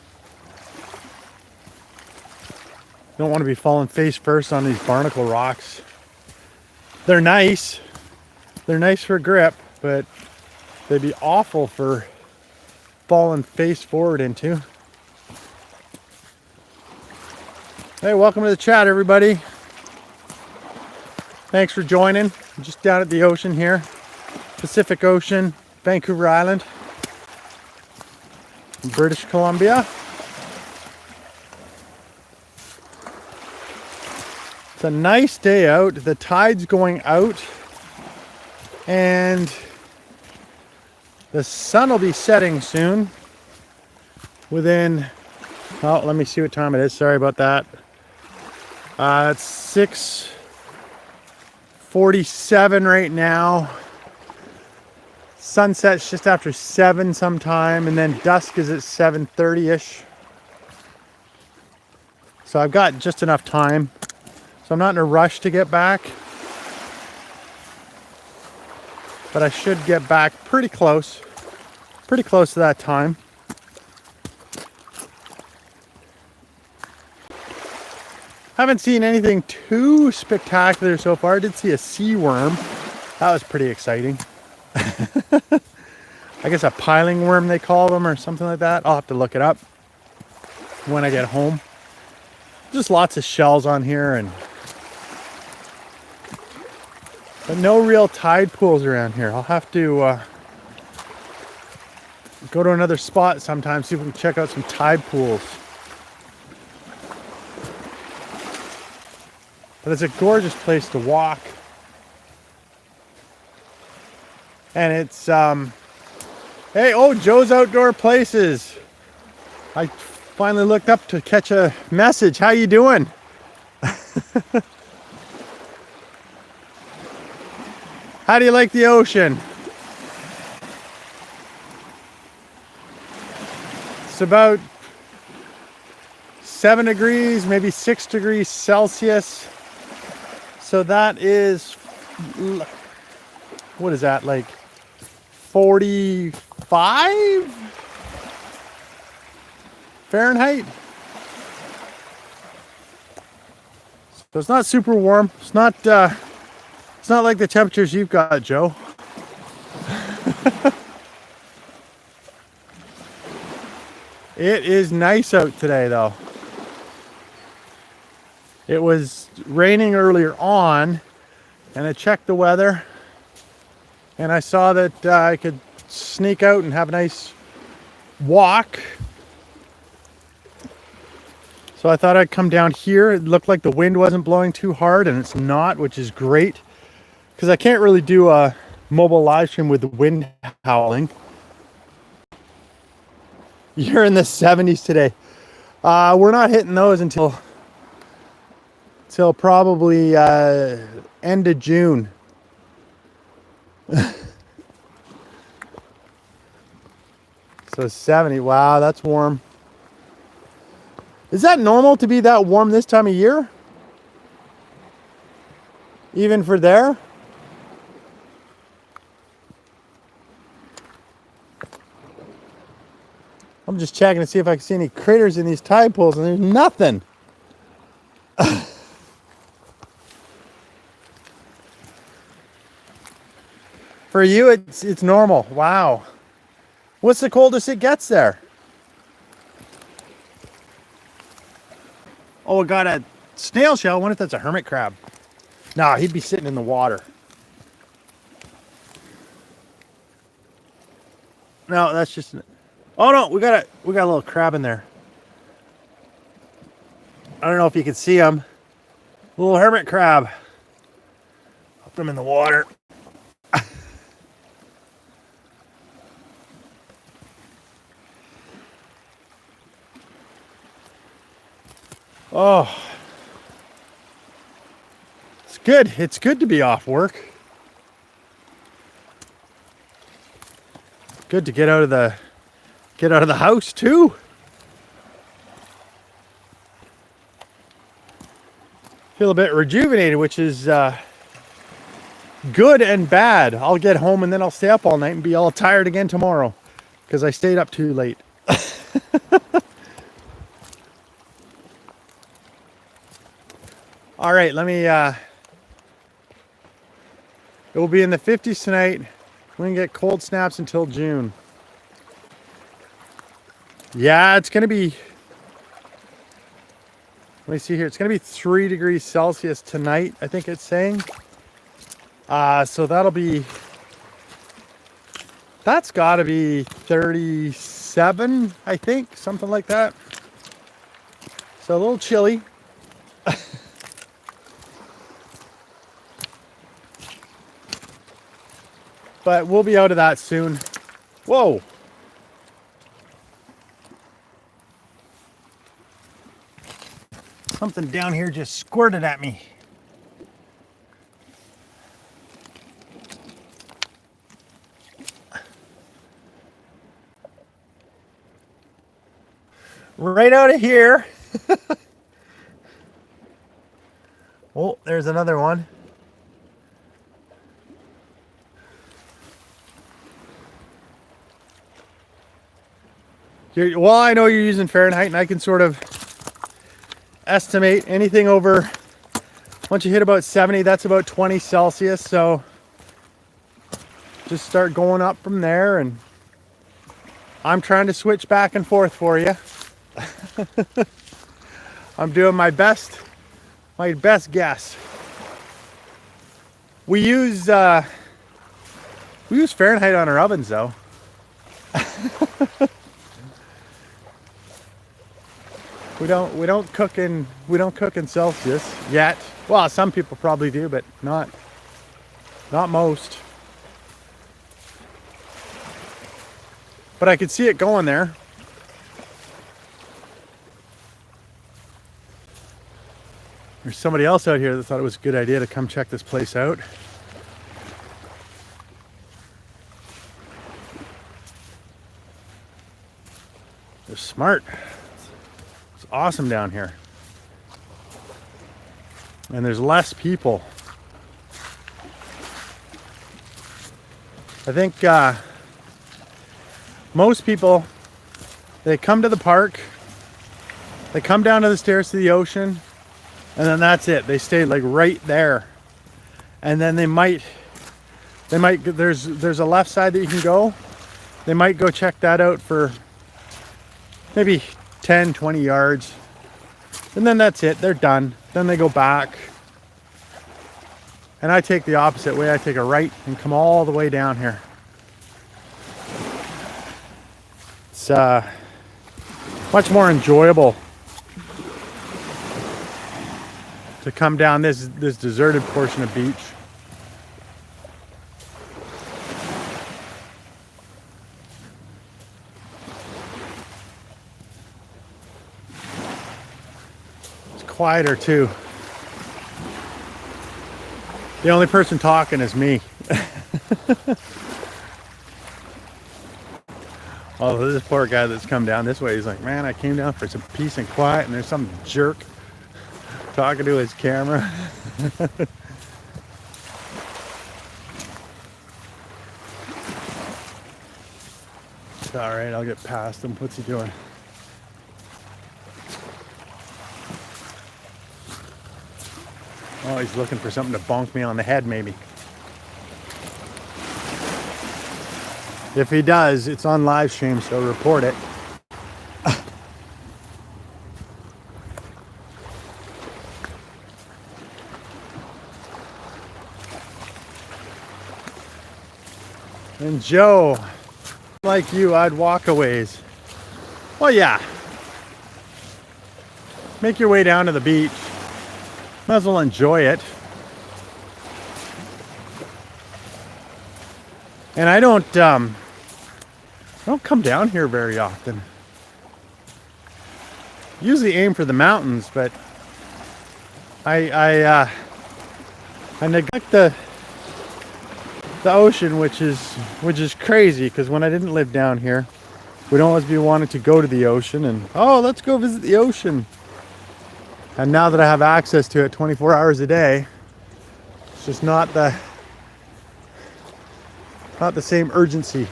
Don't want to be falling face first on these barnacle rocks. They're nice. They're nice for grip, but they'd be awful for falling face forward into. Hey, welcome to the chat, everybody. Thanks for joining. I'm just down at the ocean here. Pacific Ocean, Vancouver Island, British Columbia. It's a nice day out. The tide's going out and the sun will be setting soon. Within, oh, let me see what time it is. Sorry about that. It's 6:47 right now. Sunset's just after 7 sometime, and then dusk is at 7:30-ish. So I've got just enough time. So I'm not in a rush to get back. But I should get back pretty close to that time. Haven't seen anything too spectacular so far. I did see a sea worm. That was pretty exciting. I guess a piling worm they call them or something like that. I'll have to look it up when I get home. Just lots of shells on here, but no real tide pools around here. I'll have to go to another spot sometime, see if we can check out some tide pools. But it's a gorgeous place to walk. And it's, hey, oh, Joe's Outdoor Places. I finally looked up to catch a message. How you doing? How do you like the ocean? It's about 7 degrees, maybe 6 degrees Celsius. So that is, what is that, like 45 Fahrenheit? So it's not super warm. It's not like the temperatures you've got, Joe. It is nice out today, though. It was raining earlier on, and I checked the weather, and I saw that I could sneak out and have a nice walk. So I thought I'd come down here. It looked like the wind wasn't blowing too hard, and it's not, which is great, because I can't really do a mobile live stream with the wind howling. You're in the 70s today. We're not hitting those until probably end of June. So 70. Wow, that's warm. Is that normal to be that warm this time of year? Even for there? I'm just checking to see if I can see any critters in these tide pools, and there's nothing. For you, it's normal. Wow. What's the coldest it gets there? Oh, I got a snail shell. I wonder if that's a hermit crab. No, he'd be sitting in the water. No, that's just. Oh no, we got a little crab in there. I don't know if you can see him. Little hermit crab. Put them in the water. Oh, it's good. It's good to be off work. Good to get out of the house too. Feel a bit rejuvenated, which is good and bad. I'll get home and then I'll stay up all night and be all tired again tomorrow because I stayed up too late. All right, let me, it will be in the 50s tonight. We're gonna get cold snaps until June. Yeah, it's gonna be, let me see here. It's gonna be 3 degrees Celsius tonight, I think it's saying. So that's gotta be 37, I think, something like that. So a little chilly. But we'll be out of that soon. Whoa. Something down here just squirted at me. Right out of here. Oh, there's another one. Well, I know you're using Fahrenheit, and I can sort of estimate anything over, once you hit about 70, that's about 20 Celsius. So just start going up from there, and I'm trying to switch back and forth for you. I'm doing my best guess. We use Fahrenheit on our ovens though. We don't cook in Celsius yet. Well, some people probably do, but not most. But I could see it going there. There's somebody else out here that thought it was a good idea to come check this place out. They're smart. It's awesome down here. And there's less people. I think most people, they come to the park, they come down to the stairs to the ocean, and then that's it. They stay like right there. And then they might there's a left side that you can go. They might go check that out for maybe 10, 20 yards. And then that's it. They're done. Then they go back. And I take the opposite way. I take a right and come all the way down here. It's much more enjoyable to come down this deserted portion of beach. It's quieter too. The only person talking is me. Oh, this poor guy that's come down this way, he's like, man, I came down for some peace and quiet, and there's some jerk talking to his camera. It's all right, I'll get past him. What's he doing? Oh, he's looking for something to bonk me on the head, maybe. If he does, it's on live stream, so report it. And Joe, like you, I'd walk a ways. Well, yeah. Make your way down to the beach. Might as well enjoy it. And I don't come down here very often. usually aim for the mountains, but I neglect the ocean, which is crazy, because when I didn't live down here, we'd always be wanting to go to the ocean and, oh, let's go visit the ocean. And now that I have access to it 24 hours a day, it's just not the same urgency.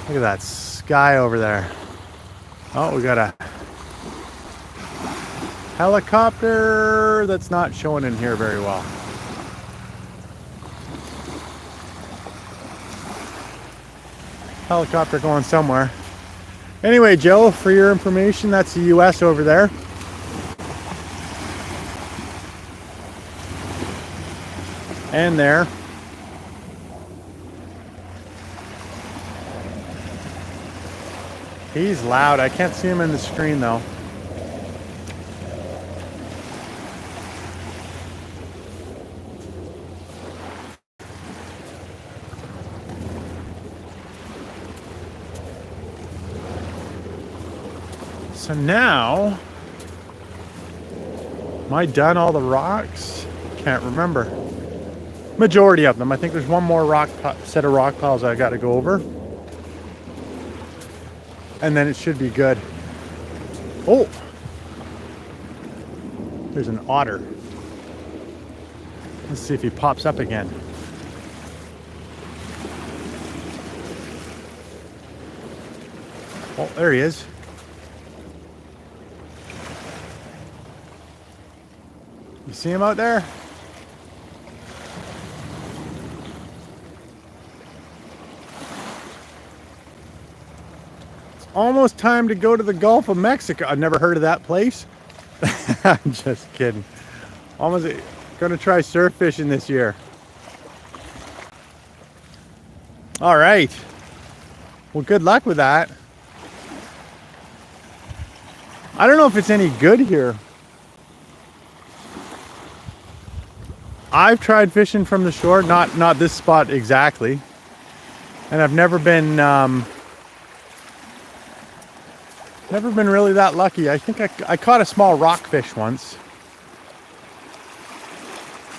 Look at that sky over there. Oh, we got a helicopter that's not showing in here very well. Helicopter going somewhere. Anyway, Joe, for your information, that's the US over there. And there. He's loud. I can't see him in the screen though. So now, am I done all the rocks? Can't remember. Majority of them. I think there's one more set of rock piles I got to go over. And then it should be good. Oh! There's an otter. Let's see if he pops up again. Oh, there he is. You see him out there? It's almost time to go to the Gulf of Mexico. I've never heard of that place. I'm just kidding. Almost gonna try surf fishing this year. All right. Well, good luck with that. I don't know if it's any good here. I've tried fishing from the shore, not this spot exactly, and I've never been really that lucky. I think I caught a small rockfish once,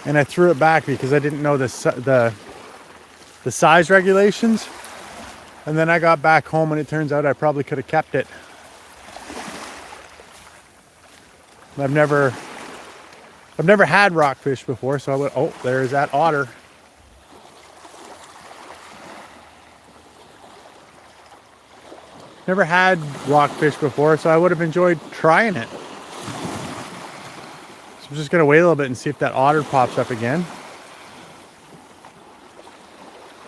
and I threw it back because I didn't know the size regulations, and then I got back home and it turns out I probably could have kept it. I've never had rockfish before, so I went, oh, there's that otter. Never had rockfish before, so I would have enjoyed trying it. So I'm just gonna wait a little bit and see if that otter pops up again.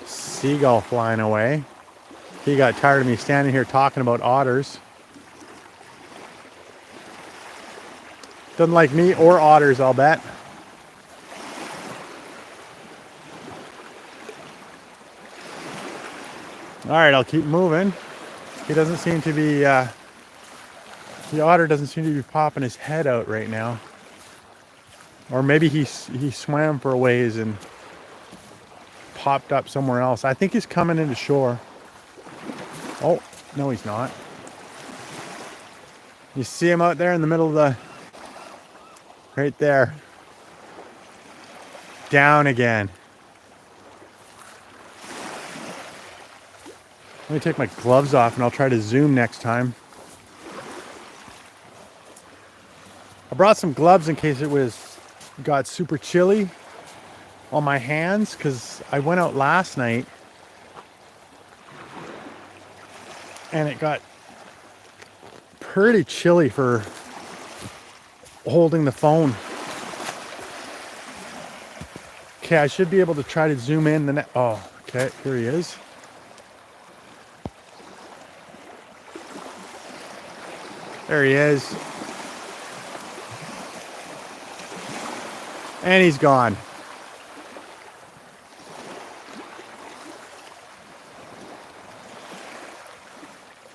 Seagull flying away. He got tired of me standing here talking about otters. Doesn't like me or otters, I'll bet. All right, I'll keep moving. He doesn't seem to be, the otter doesn't seem to be popping his head out right now. Or maybe he swam for a ways and popped up somewhere else. I think he's coming into shore. Oh, no he's not. You see him out there in the middle of the, right there. Down again. Let me take my gloves off and I'll try to zoom next time. I brought some gloves in case it got super chilly on my hands, because I went out last night and it got pretty chilly for holding the phone. Okay, I should be able to try to zoom in oh, okay, here he is. There he is. And he's gone.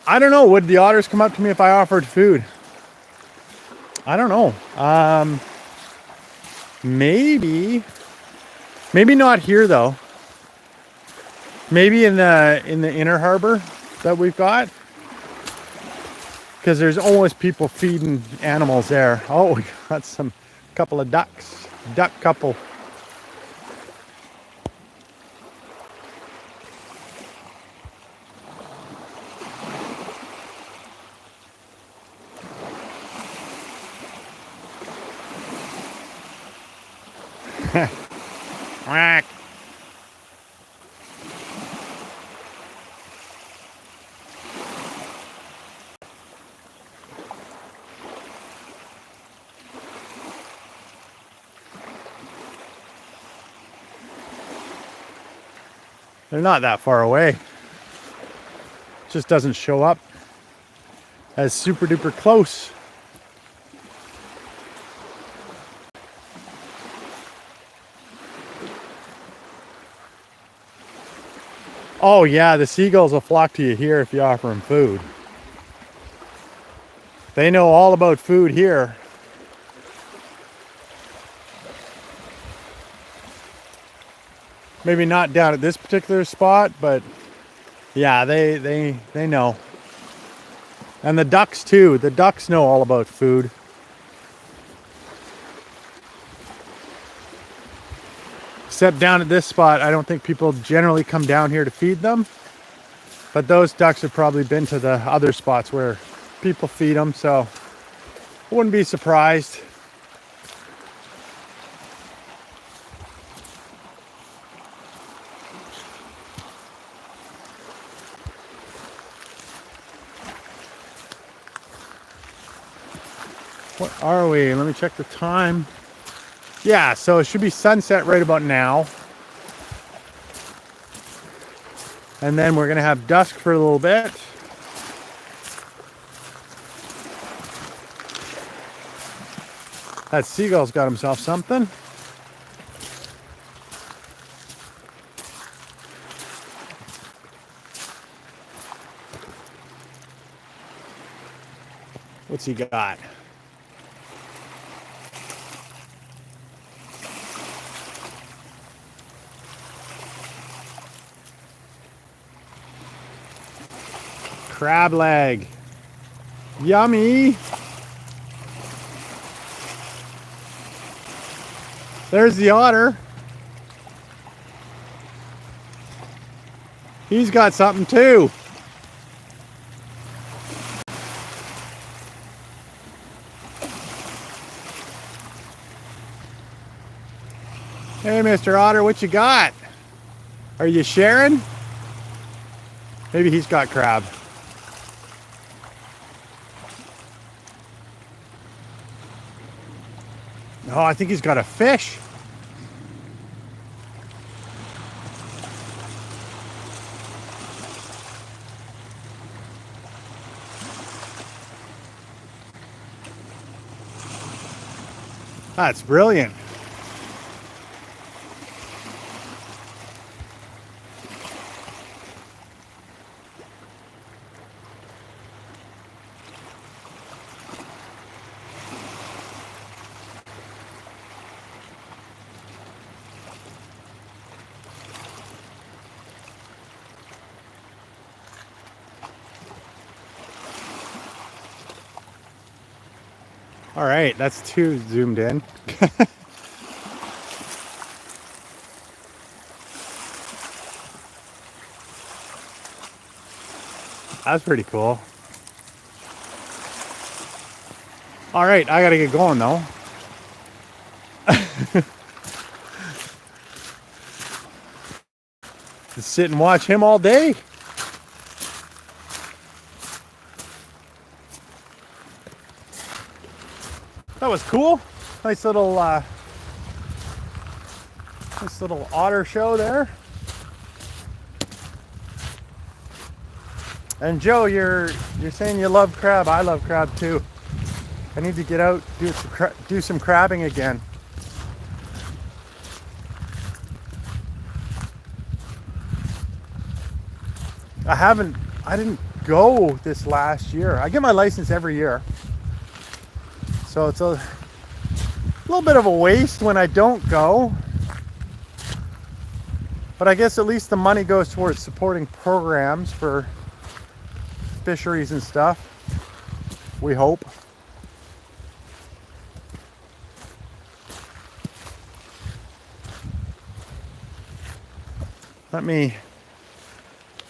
I don't know. Would the otters come up to me if I offered food? I don't know. Maybe not here though. Maybe in the inner harbor that we've got, because there's always people feeding animals there. Oh, we got some couple of ducks, duck couple. Quack. They're not that far away. Just doesn't show up as super duper close. Oh yeah, the seagulls will flock to you here if you offer them food. They know all about food here. Maybe not down at this particular spot, but yeah, they know. And the ducks too. The ducks know all about food. Except down at this spot, I don't think people generally come down here to feed them. But those ducks have probably been to the other spots where people feed them, so I wouldn't be surprised. What are we? Let me check the time. Yeah, so it should be sunset right about now. And then we're gonna have dusk for a little bit. That seagull's got himself something. What's he got? Crab leg. Yummy. There's the otter. He's got something too. Hey, Mr. Otter, what you got? Are you sharing? Maybe he's got crab. Oh, I think he's got a fish. That's brilliant. All right, that's two zoomed in. That's pretty cool. All right, I gotta get going though. Just sit and watch him all day. That was cool. Nice little otter show there. And Joe, you're saying you love crab. I love crab too. I need to get out, do some crabbing again. I didn't go this last year. I get my license every year. So it's a little bit of a waste when I don't go. But I guess at least the money goes towards supporting programs for fisheries and stuff. We hope.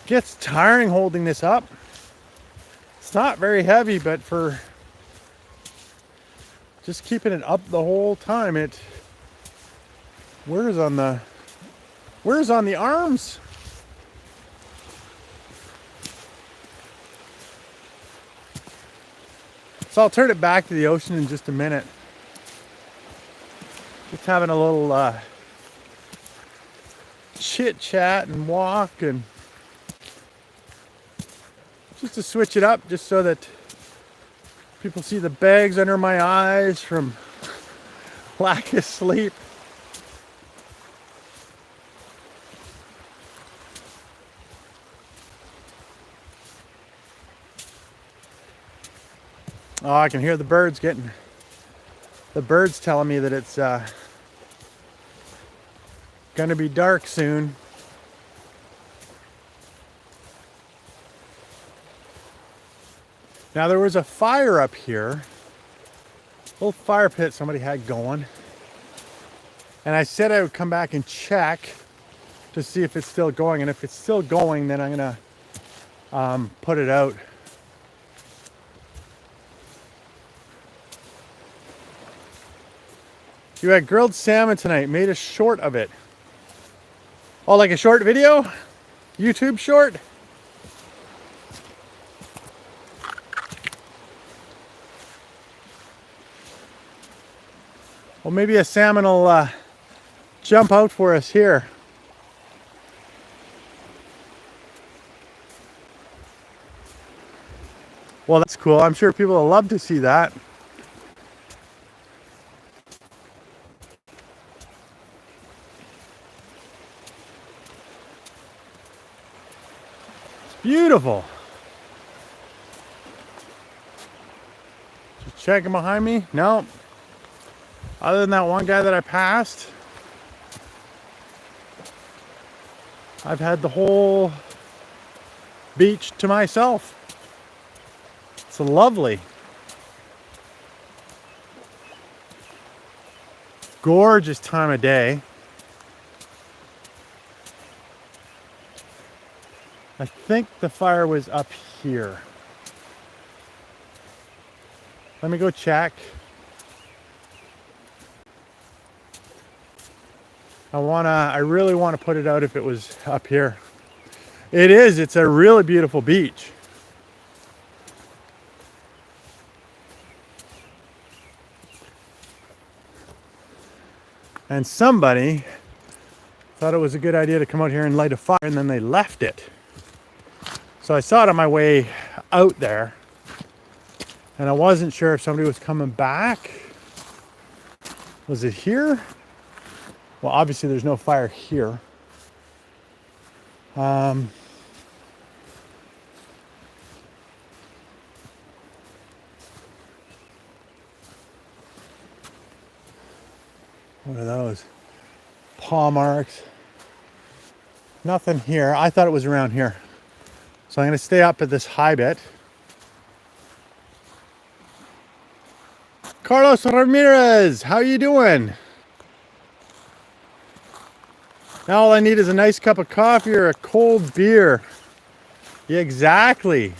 Gets tiring holding this up. It's not very heavy, but for just keeping it up the whole time, it wears on the arms. So I'll turn it back to the ocean in just a minute. Just having a little chit chat and walk, and just to switch it up, just so that people see the bags under my eyes from lack of sleep. Oh, I can hear the birds telling me that it's gonna be dark soon. Now there was a fire up here, a little fire pit somebody had going, and I said I would come back and check to see if it's still going, and if it's still going, then I'm gonna put it out. You had grilled salmon tonight, made a short of it. Oh, like a short video? YouTube short? Well, maybe a salmon will jump out for us here. Well, that's cool. I'm sure people will love to see that. It's beautiful. Just checking behind me. No. Other than that one guy that I passed, I've had the whole beach to myself. It's lovely. Gorgeous time of day. I think the fire was up here. Let me go check. I really want to put it out if it was up here. It is, it's a really beautiful beach. And somebody thought it was a good idea to come out here and light a fire, and then they left it. So I saw it on my way out there, and I wasn't sure if somebody was coming back. Was it here? Well, obviously there's no fire here. What are those? Paw marks. Nothing here. I thought it was around here. So I'm going to stay up at this high bit. Carlos Ramirez, how you doing? Now all I need is a nice cup of coffee or a cold beer. Yeah, exactly.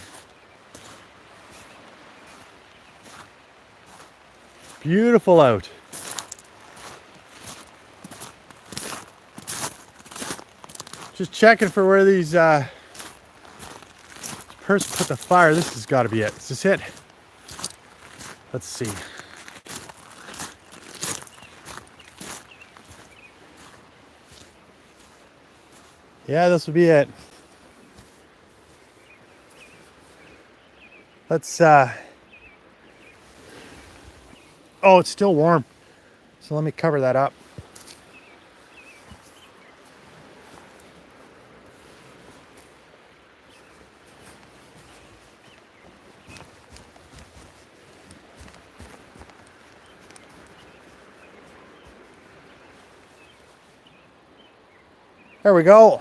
Beautiful out. Just checking for where these person put the fire. This has got to be it. Is this it? Let's see. Yeah, this will be it. Let's oh, it's still warm. So let me cover that up. There we go.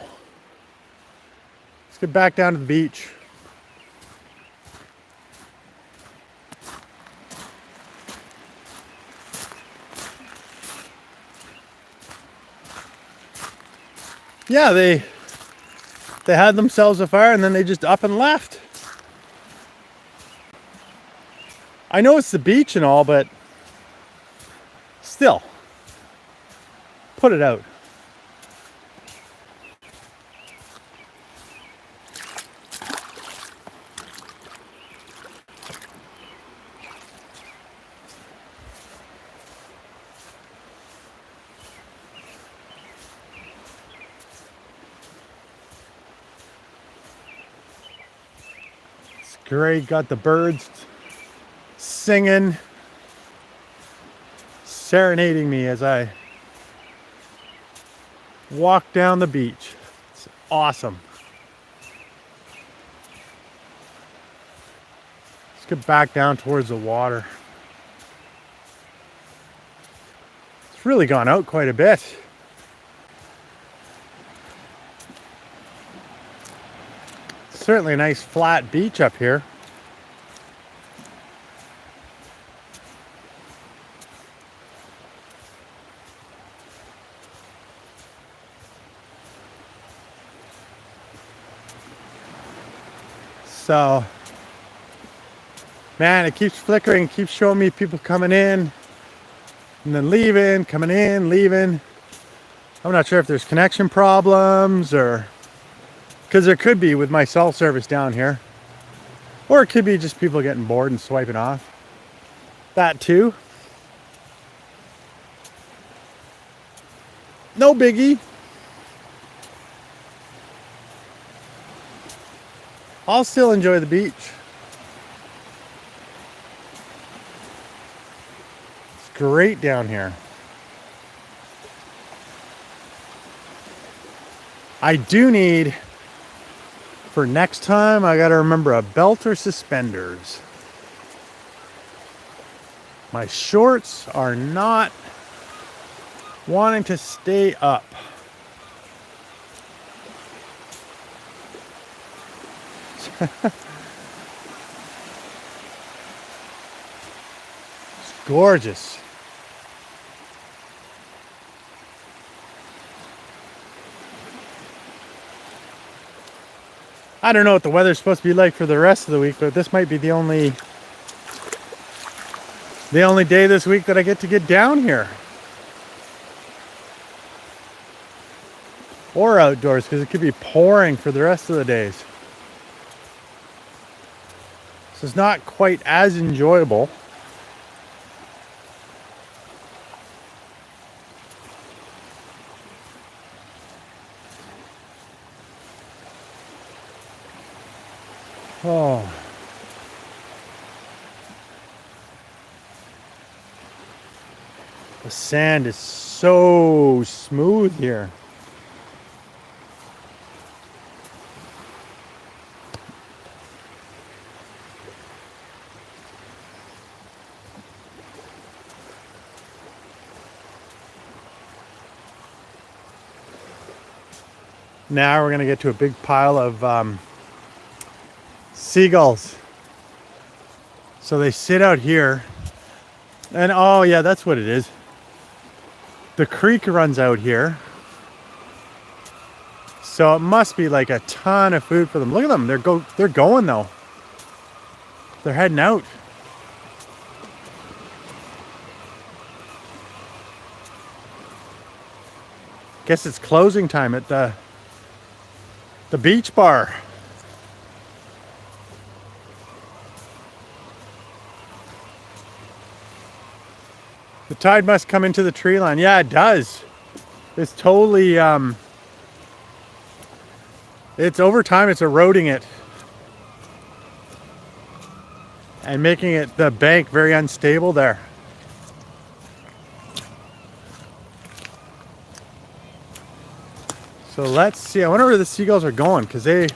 Let's get back down to the beach. Yeah, they had themselves a fire and then they just up and left. I know it's the beach and all, but still, put it out. It's great, got the birds singing, serenading me as I walk down the beach. It's awesome. Let's get back down towards the water. It's really gone out quite a bit. Certainly a nice flat beach up here. So, man, it keeps flickering, keeps showing me people coming in and then leaving, coming in, leaving. I'm not sure if there's connection problems or, because there could be with my cell service down here. Or it could be just people getting bored and swiping off. That too. No biggie. I'll still enjoy the beach. It's great down here. I do need, for next time, I gotta remember a belt or suspenders. My shorts are not wanting to stay up. It's gorgeous. I don't know what the weather's supposed to be like for the rest of the week, but this might be the only day this week that I get to get down here. Or outdoors, because it could be pouring for the rest of the days. So it's not quite as enjoyable. Oh. The sand is so smooth here. Now we're gonna get to a big pile of seagulls. So they sit out here, and oh yeah, that's what it is. The creek runs out here, so it must be like a ton of food for them. Look at them, they're going though. They're heading out. Guess it's closing time at the beach bar. The tide must come into the tree line. Yeah, it does. It's totally, it's over time, it's eroding it. And making it, the bank, very unstable there. So let's see, I wonder where the seagulls are going, because that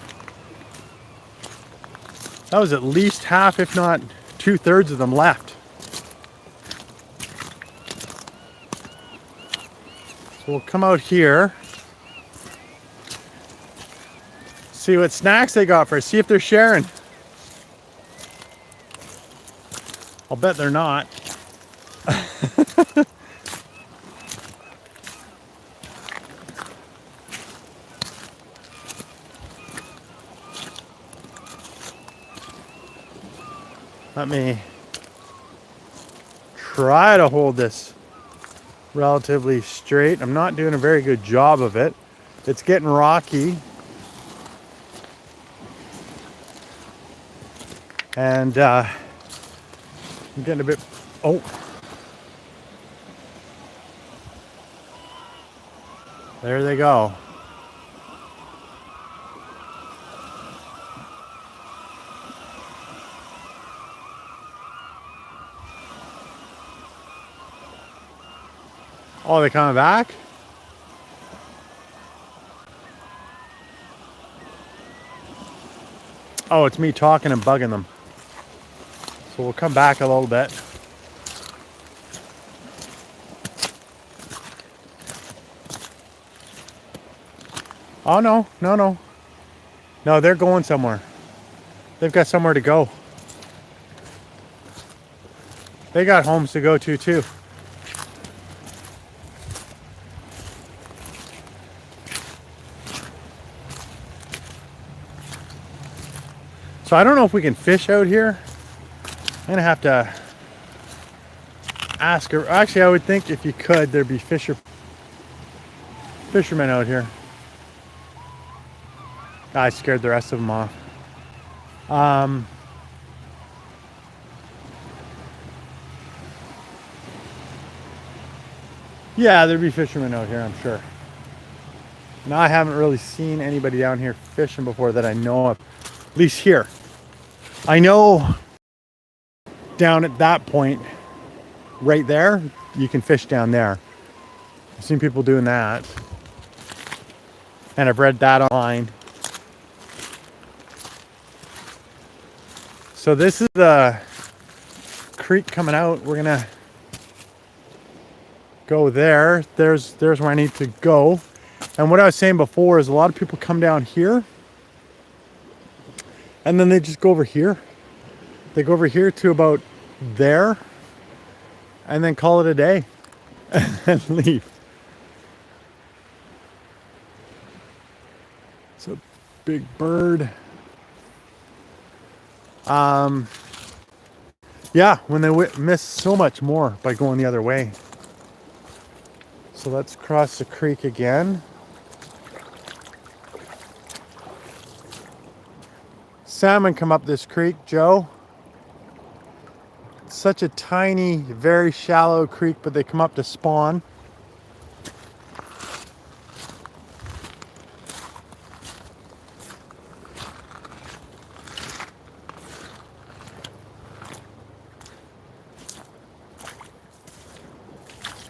was at least half, if not 2/3 of them left. So we'll come out here. See what snacks they got for us. See if they're sharing. I'll bet they're not. Let me try to hold this relatively straight. I'm not doing a very good job of it. It's getting rocky. And I'm getting a bit, oh. There they go. Oh, they're coming back? Oh, it's me talking and bugging them. So we'll come back a little bit. Oh, no, no, no. No, they're going somewhere. They've got somewhere to go. They got homes to go to, too. So I don't know if we can fish out here. I'm gonna have to ask her. Actually, I would think if you could, there'd be fishermen out here. I scared the rest of them off. Yeah, there'd be fishermen out here, I'm sure. Now, I haven't really seen anybody down here fishing before that I know of, at least here. I know down at that point, right there, you can fish down there. I've seen people doing that. And I've read that online. So this is the creek coming out. We're gonna go there. There's where I need to go. And what I was saying before is a lot of people come down here and then they just go over here. They go over here to about there and then call it a day and leave. It's a big bird. Yeah, when they miss so much more by going the other way. So let's cross the creek again. Salmon come up this creek, Joe. It's such a tiny, very shallow creek, but they come up to spawn.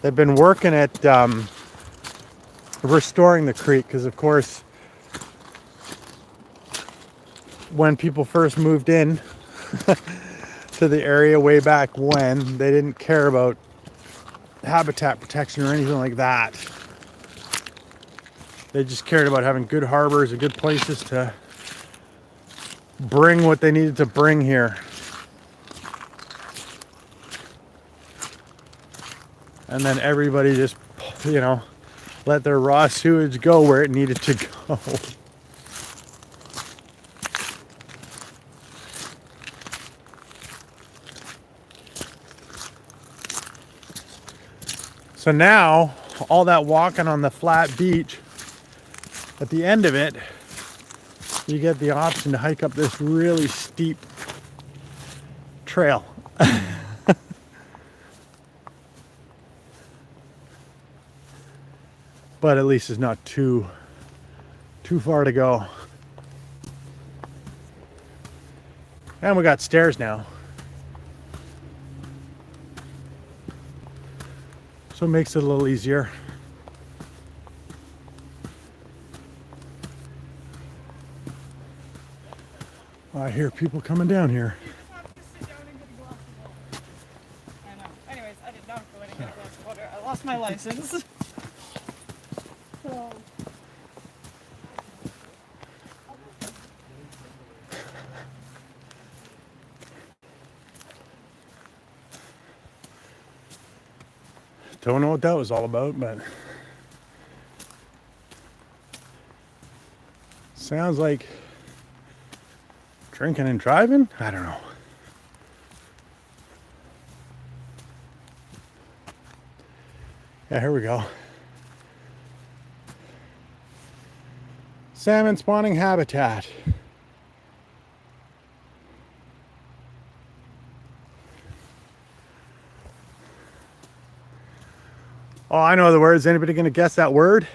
They've been working at restoring the creek because, of course, when people first moved in to the area way back when, they didn't care about habitat protection or anything like that. They just cared about having good harbors and good places to bring what they needed to bring here. And then everybody just, you know, let their raw sewage go where it needed to go. So now, all that walking on the flat beach, at the end of it, you get the option to hike up this really steep trail. But at least it's not too far to go. And we got stairs now. So it makes it a little easier. I hear people coming down here. I know. Anyways, I did not go in and get a glass of water. I lost my license. So Don't know what that was all about, but sounds like drinking and driving? I don't know. Yeah, here we go. Salmon spawning habitat. Oh, I know the words. Anybody gonna guess that word?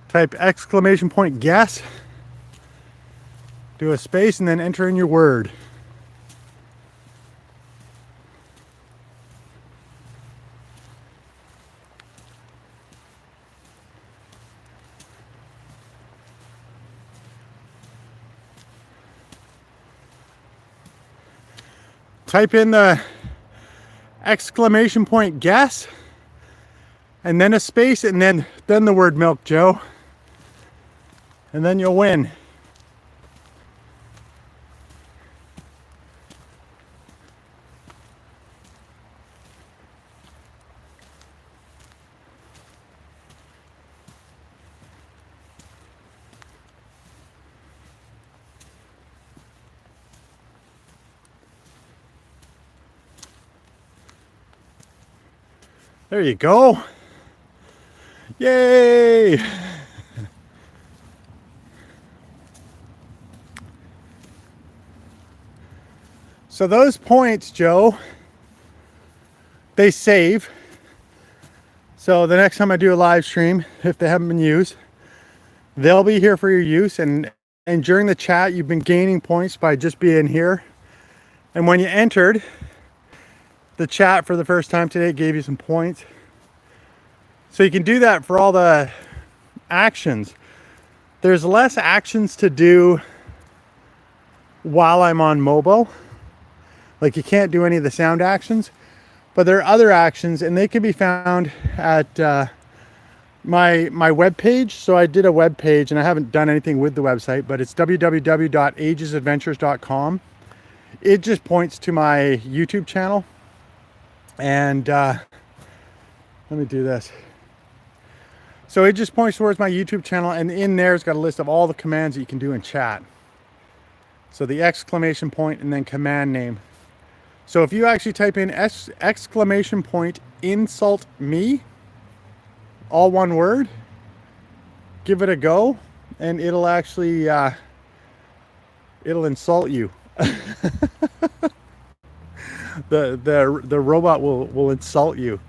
Type exclamation point guess. Do a space and then enter in your word. Type in the exclamation point guess and then a space and then the word milk, Joe. And then you'll win. There you go. Yay! So those points, Joe, they save. So the next time I do a live stream, if they haven't been used, they'll be here for your use. And during the chat, you've been gaining points by just being here. And when you entered the chat for the first time today, it gave you some points. So you can do that for all the actions. There's less actions to do while I'm on mobile. Like you can't do any of the sound actions, but there are other actions and they can be found at my web page. So I did a web page and I haven't done anything with the website, but it's www.agesadventures.com. It just points to my YouTube channel. And let me do this. So it just points towards my YouTube channel, and in there it's got a list of all the commands that you can do in chat. So the exclamation point and then command name. So if you actually type in exclamation point insult me, all one word, give it a go, and it'll actually it'll insult you. The robot will insult you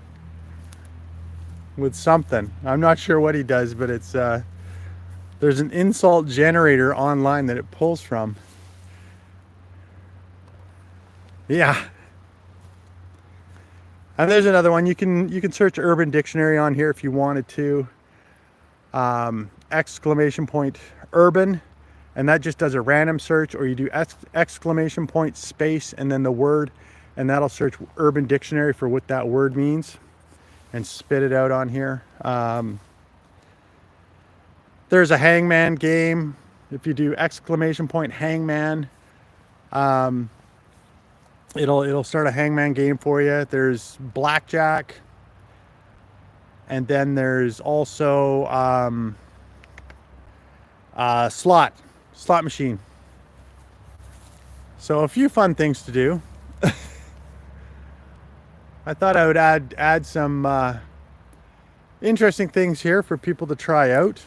with something. I'm not sure what he does, but it's there's an insult generator online that it pulls from. Yeah. And there's another one. You can search Urban Dictionary on here if you wanted to. Exclamation point urban, and that just does a random search, or you do exclamation point space and then the word, and that'll search Urban Dictionary for what that word means and spit it out on here. There's a hangman game. If you do exclamation point hangman, it'll start a hangman game for you. There's blackjack, and then there's also slot machine. So a few fun things to do. I thought I would add some interesting things here for people to try out.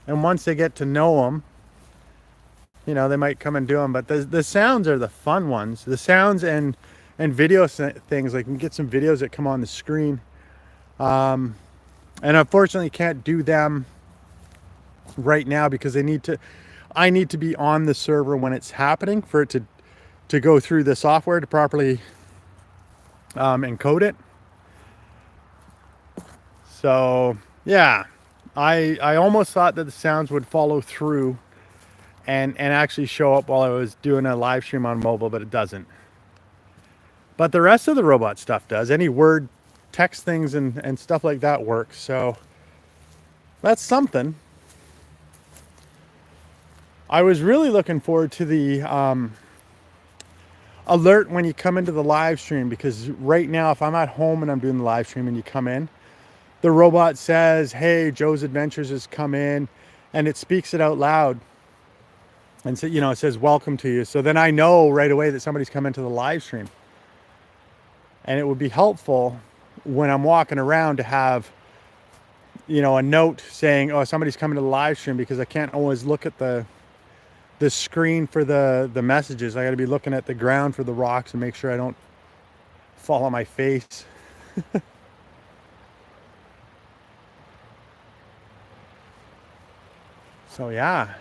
And once they get to know them, you know, they might come and do them. But the sounds are the fun ones. The sounds and video things, like we can get some videos that come on the screen. And unfortunately can't do them right now because I need to be on the server when it's happening for it to go through the software to properly encode it. So yeah, I almost thought that the sounds would follow through and actually show up while I was doing a live stream on mobile, but it doesn't. But the rest of the robot stuff does. Any word, text things and stuff like that works. So that's something. I was really looking forward to the alert when you come into the live stream, because right now if I'm at home and I'm doing the live stream and you come in, the robot says, hey, Joe's Adventures has come in, and it speaks it out loud. And so, it says welcome to you. So then I know right away that somebody's come into the live stream. And it would be helpful when I'm walking around to have, a note saying, oh, somebody's coming to the live stream, because I can't always look at the screen for the messages. I got to be looking at the ground for the rocks and make sure I don't fall on my face. So yeah,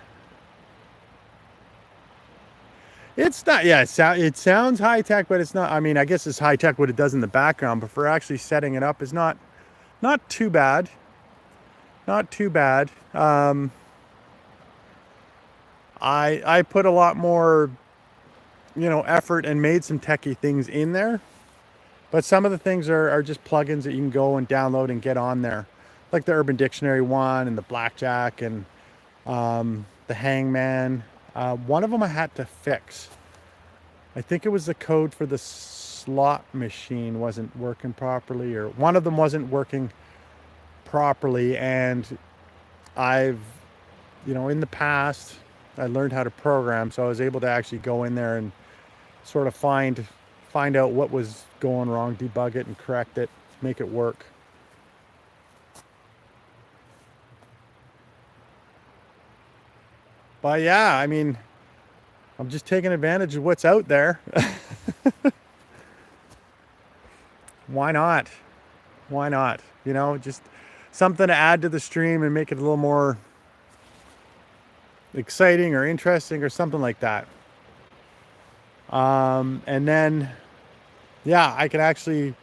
it's not. Yeah, it sounds high tech, but it's not. I mean, I guess it's high tech what it does in the background, but for actually setting it up is not too bad. Not too bad. I put a lot more, effort and made some techie things in there. But some of the things are just plugins that you can go and download and get on there. Like the Urban Dictionary one and the Blackjack and the Hangman. One of them I had to fix. I think it was the code for the slot machine wasn't working properly, or one of them wasn't working properly. And I've, in the past, I learned how to program, so I was able to actually go in there and sort of find out what was going wrong, debug it and correct it, make it work. But yeah, I mean, I'm just taking advantage of what's out there. Why not? Why not? Just something to add to the stream and make it a little more exciting or interesting or something like that. And then, yeah, you can actually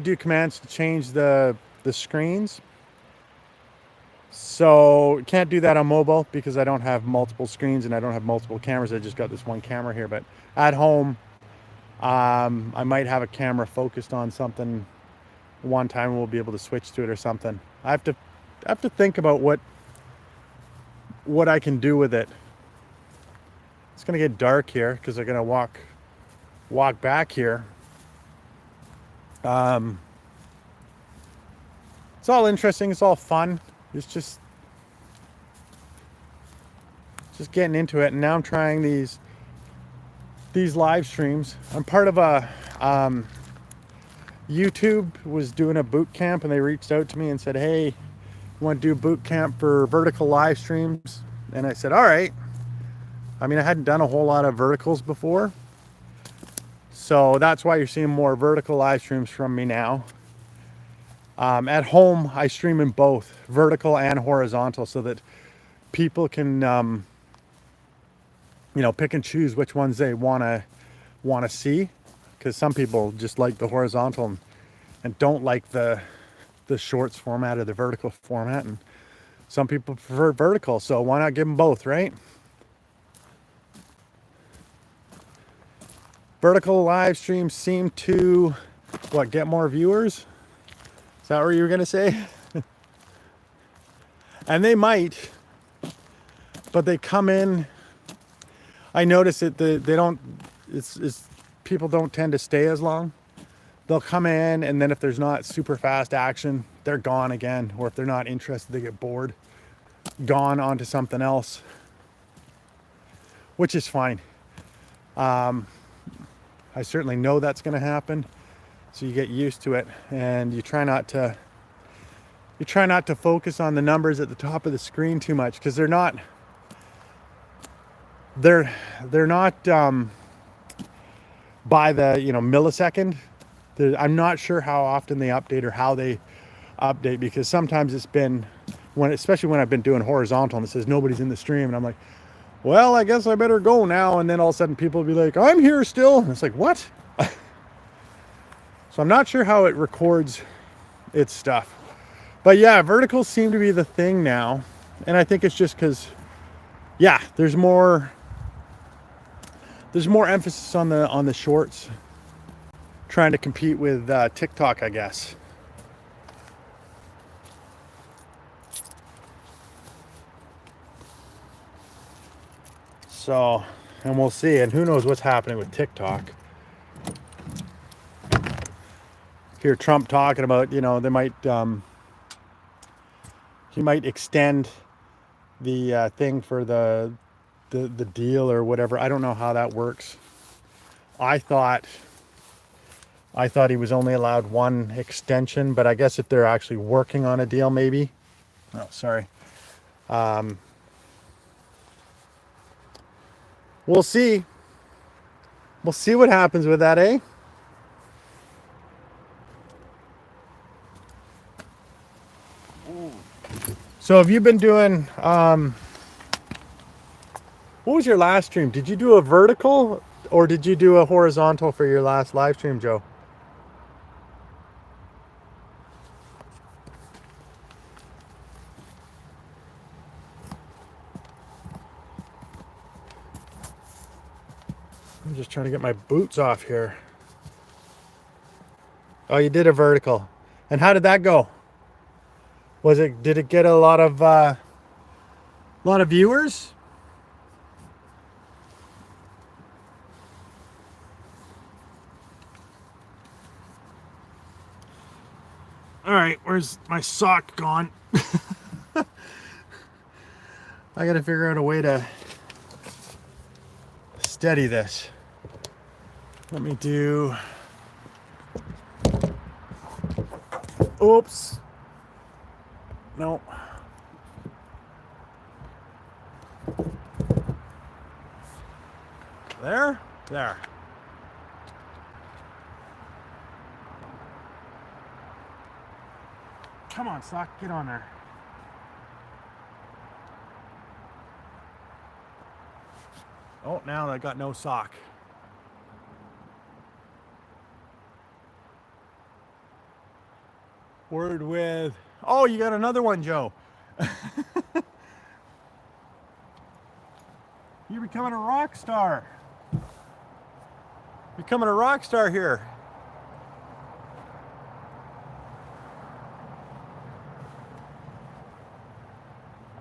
do commands to change the screens. So can't do that on mobile because I don't have multiple screens and I don't have multiple cameras. I just got this one camera here. But at home, I might have a camera focused on something one time and we'll be able to switch to it or something. I have to think about what I can do with it. It's gonna get dark here because they're gonna walk back here. It's all interesting. It's all fun. It's just getting into it. And now I'm trying these live streams. I'm part of a YouTube was doing a boot camp, and they reached out to me and said, hey, you want to do boot camp for vertical live streams? And I said, all right. I mean, I hadn't done a whole lot of verticals before, so that's why you're seeing more vertical live streams from me now. At home, I stream in both vertical and horizontal so that people can, pick and choose which ones they want to see. Because some people just like the horizontal and don't like the shorts format or the vertical format. And some people prefer vertical. So why not give them both, right? Vertical live streams seem to, get more viewers? Is that what you were going to say? And they might, but they come in. I notice it. They don't. It's people don't tend to stay as long. They'll come in, and then if there's not super fast action, they're gone again. Or if they're not interested, they get bored, gone onto something else, which is fine. I certainly know that's going to happen, so you get used to it, and you try not to focus on the numbers at the top of the screen too much, because they're not by the millisecond. I'm not sure how often they update or how they update, because sometimes it's been especially when I've been doing horizontal and it says nobody's in the stream, and I'm like, well, I guess I better go now. And then all of a sudden people will be like, I'm here still. And it's like, what? So I'm not sure how it records its stuff. But yeah, verticals seem to be the thing now. And I think it's just because, yeah, there's more emphasis on the shorts, trying to compete with TikTok, I guess. So and we'll see. And who knows what's happening with TikTok. Hear Trump talking about, you know, they might he might extend the thing for the deal or whatever. I don't know how that works. I thought he was only allowed one extension, but I guess if they're actually working on a deal, maybe. Oh, sorry. We'll see. We'll see what happens with that, eh? So have you been doing, what was your last stream? Did you do a vertical or did you do a horizontal for your last live stream, Joe? I'm just trying to get my boots off here. Oh, you did a vertical. And how did that go? Did it get a lot of viewers? All right, where's my sock gone? I gotta figure out a way to steady this. Let me do. Oops. No. There? There. Come on, sock, get on there. Oh, now I got no sock. Word with... Oh, you got another one, Joe. You're becoming a rock star. Becoming a rock star here.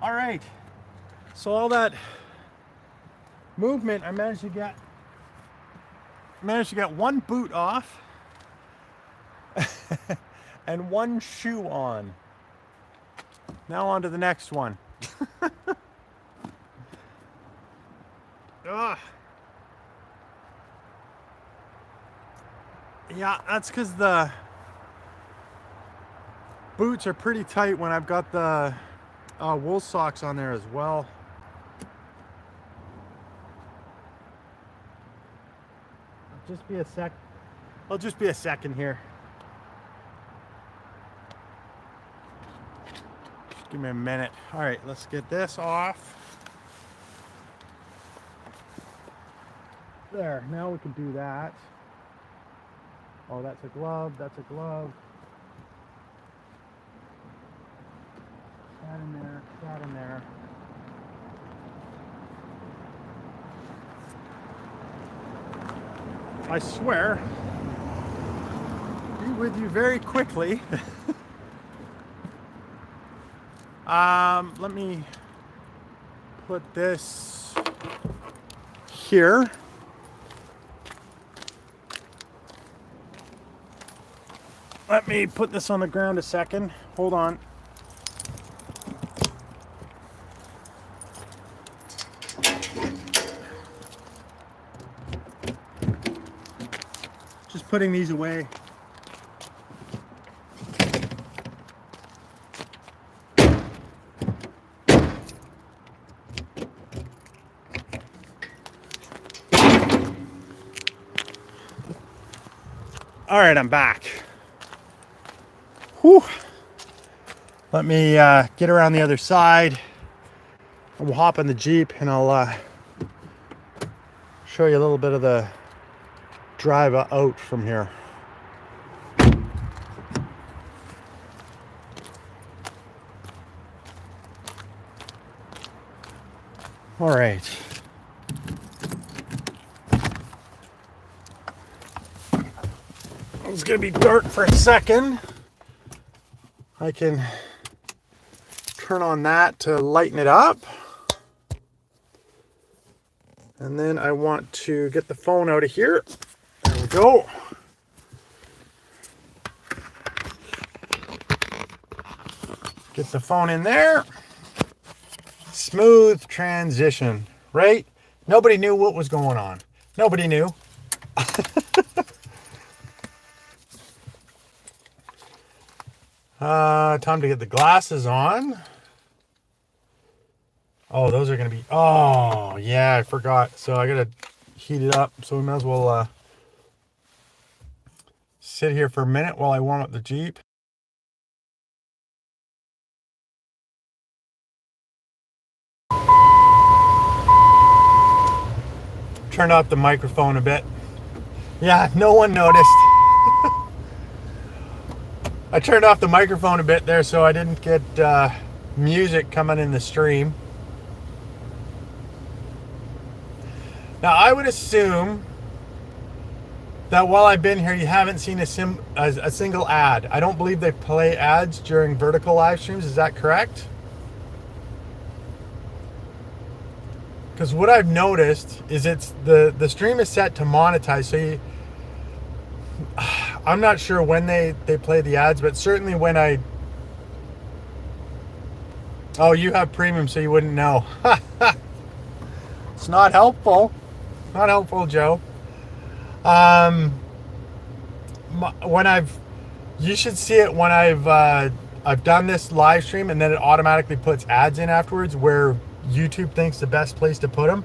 All right. So all that movement, I managed to get one boot off and one shoe on. Now on to the next one. Ugh. Yeah, that's because the boots are pretty tight when I've got the wool socks on there as well. Just be a sec. I'll just be a second here. Just give me a minute. All right, let's get this off. There, now we can do that. Oh, that's a glove, that's a glove. That in there, that in there. I swear, be with you very quickly. Let me put this here. Let me put this on the ground a second. Hold on. Just putting these away. All right, I'm back. Whew. Let me get around the other side. We'll hop in the Jeep and I'll show you a little bit of the drive out from here. All right. It's gonna be dark for a second. I can turn on that to lighten it up. And then I want to get the phone out of here. There we go. Get the phone in there. Smooth transition, right? Nobody knew what was going on. Nobody knew. Time to get the glasses on. Oh, those are going to be... Oh, yeah, I forgot. So I got to heat it up. So we might as well sit here for a minute while I warm up the Jeep. Turn off the microphone a bit. Yeah, no one noticed. I turned off the microphone a bit there so I didn't get music coming in the stream. Now, I would assume that while I've been here, you haven't seen a single ad. I don't believe they play ads during vertical live streams. Is that correct? Because what I've noticed is it's the stream is set to monetize. So I'm not sure when they play the ads, but certainly when I... Oh, you have premium, so you wouldn't know. It's not helpful. Not helpful, Joe. You should see it when I've done this live stream and then it automatically puts ads in afterwards where YouTube thinks the best place to put them.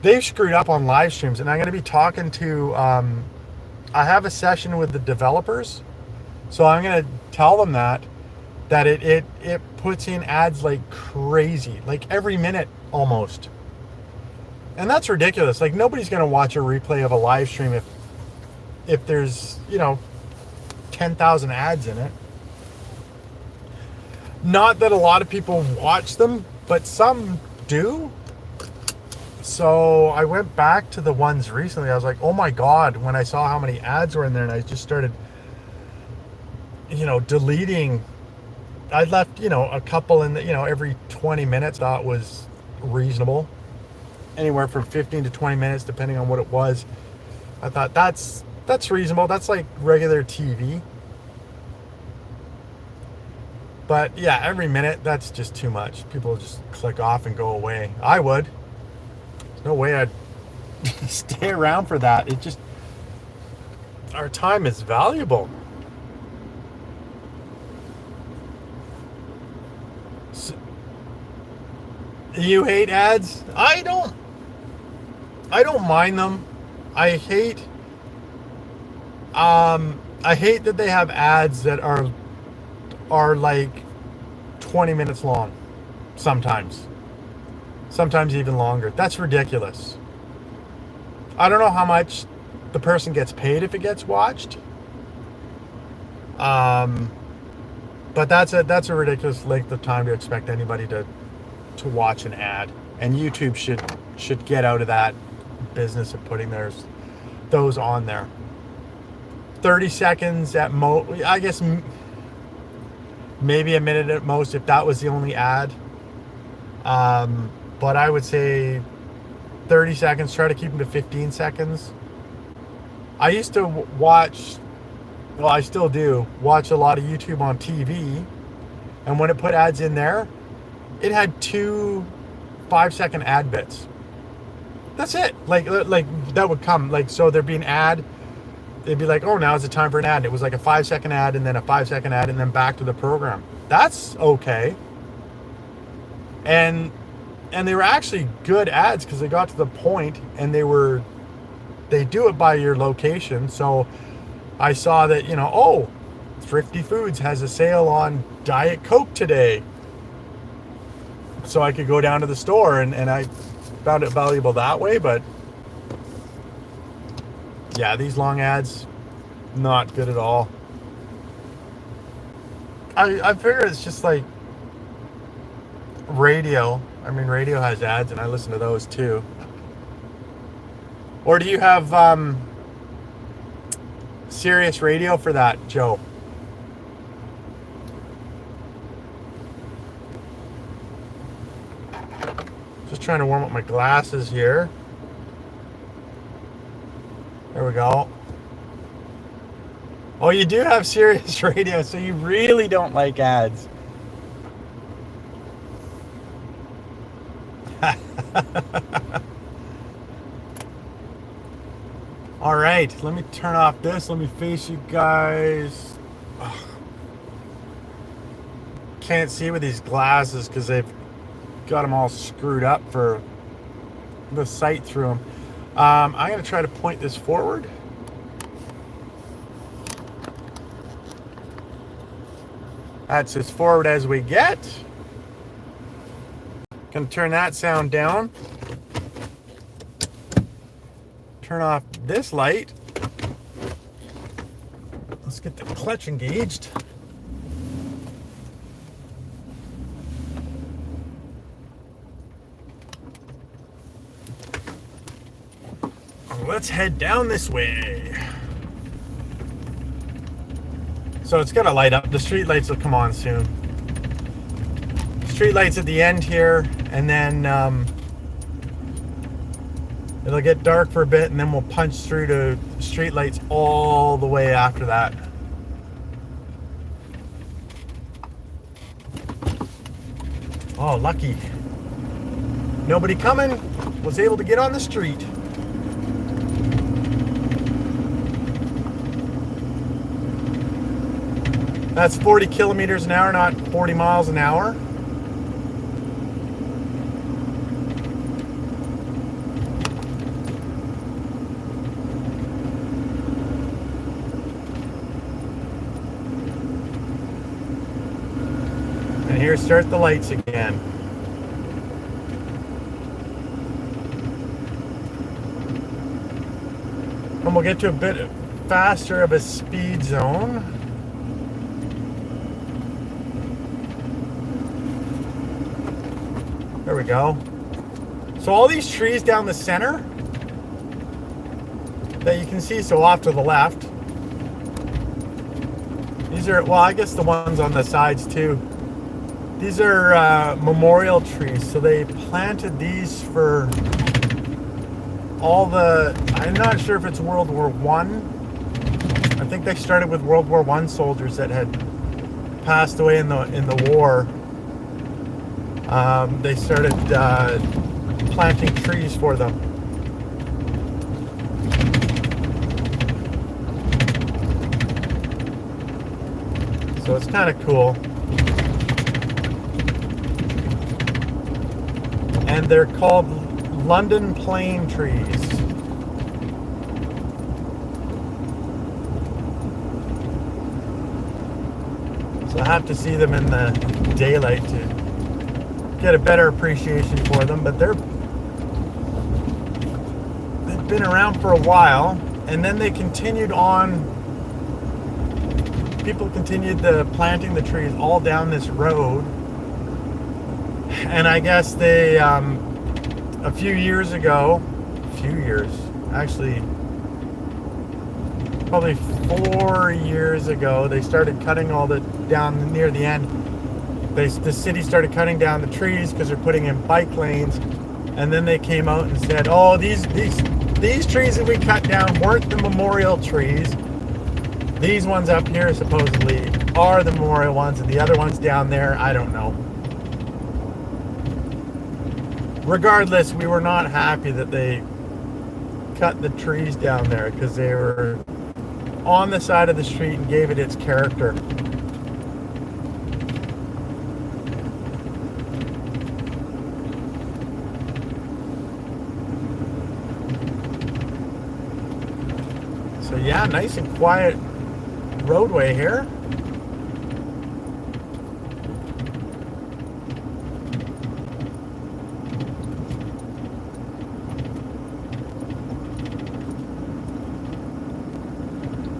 They've screwed up on live streams, and I'm going to be talking to... I have a session with the developers, so I'm going to tell them that it puts in ads like crazy, like every minute almost. And that's ridiculous. Like, nobody's going to watch a replay of a live stream if there's, 10,000 ads in it. Not that a lot of people watch them, but some do. So I went back to the ones recently. I was like, oh my God, when I saw how many ads were in there, and I just started, deleting. I left, a couple in the, every 20 minutes. Thought was reasonable. Anywhere from 15 to 20 minutes, depending on what it was. I thought that's reasonable. That's like regular TV. But yeah, every minute, that's just too much. People just click off and go away. I would. There's no way I'd stay around for that. It just... Our time is valuable. So, you hate ads? I don't mind them. I hate that they have ads that are like 20 minutes long. Sometimes even longer. That's ridiculous. I don't know how much the person gets paid if it gets watched. But that's a ridiculous length of time to expect anybody to watch an ad. And YouTube should get out of that business of putting those on there. 30 seconds at most, I guess, maybe a minute at most if that was the only ad. But I would say 30 seconds, try to keep them to 15 seconds. I used to watch, well, I still do, watch a lot of YouTube on TV. And when it put ads in there, it had 2 5-second ad bits. That's it. Like that would come. Like, so there'd be an ad. It'd be like, oh, now is the time for an ad. And it was like a 5-second ad and then a 5-second ad and then back to the program. That's okay. And they were actually good ads because they got to the point and they do it by your location. So I saw that, Thrifty Foods has a sale on Diet Coke today. So I could go down to the store and I found it valuable that way. But yeah, these long ads, not good at all. I figure it's just like radio. I mean, radio has ads and I listen to those too. Or do you have Sirius Radio for that, Joe? Just trying to warm up my glasses here. There we go. Oh, you do have Sirius radio, so you really don't like ads. All right, let me turn off this. Let me face you guys. Ugh. Can't see with these glasses because they've got them all screwed up for the sight through them. I'm going to try to point this forward. That's as forward as we get. Gonna turn that sound down. Turn off this light. Let's get the clutch engaged. Let's head down this way. So it's gonna light up. The street lights will come on soon. Street lights at the end here, and then it'll get dark for a bit, and then we'll punch through to street lights all the way after that. Oh, lucky. Nobody coming. Was able to get on the street. That's 40 kilometers an hour, not 40 miles an hour. And here start the lights again. And we'll get to a bit faster of a speed zone. There we go. So all these trees down the center that you can see so off to the left, these are, well, I guess the ones on the sides too. These are memorial trees. So they planted these for all the, I'm not sure if it's World War One. I think they started with World War One soldiers that had passed away in the war. They started planting trees for them. So it's kind of cool. And they're called London plane trees. So I have to see them in the daylight to get a better appreciation for them, but they've been around for a while, and then they continued on. People continued planting the trees all down this road, and I guess they a few years, actually probably 4 years ago, they started cutting all down near the end. The city started cutting down the trees because they're putting in bike lanes, and then they came out and said, "Oh, these trees that we cut down weren't the memorial trees. These ones up here supposedly are the memorial ones, and the other ones down there, I don't know." Regardless, we were not happy that they cut the trees down there because they were on the side of the street and gave it its character. So yeah, nice and quiet roadway here.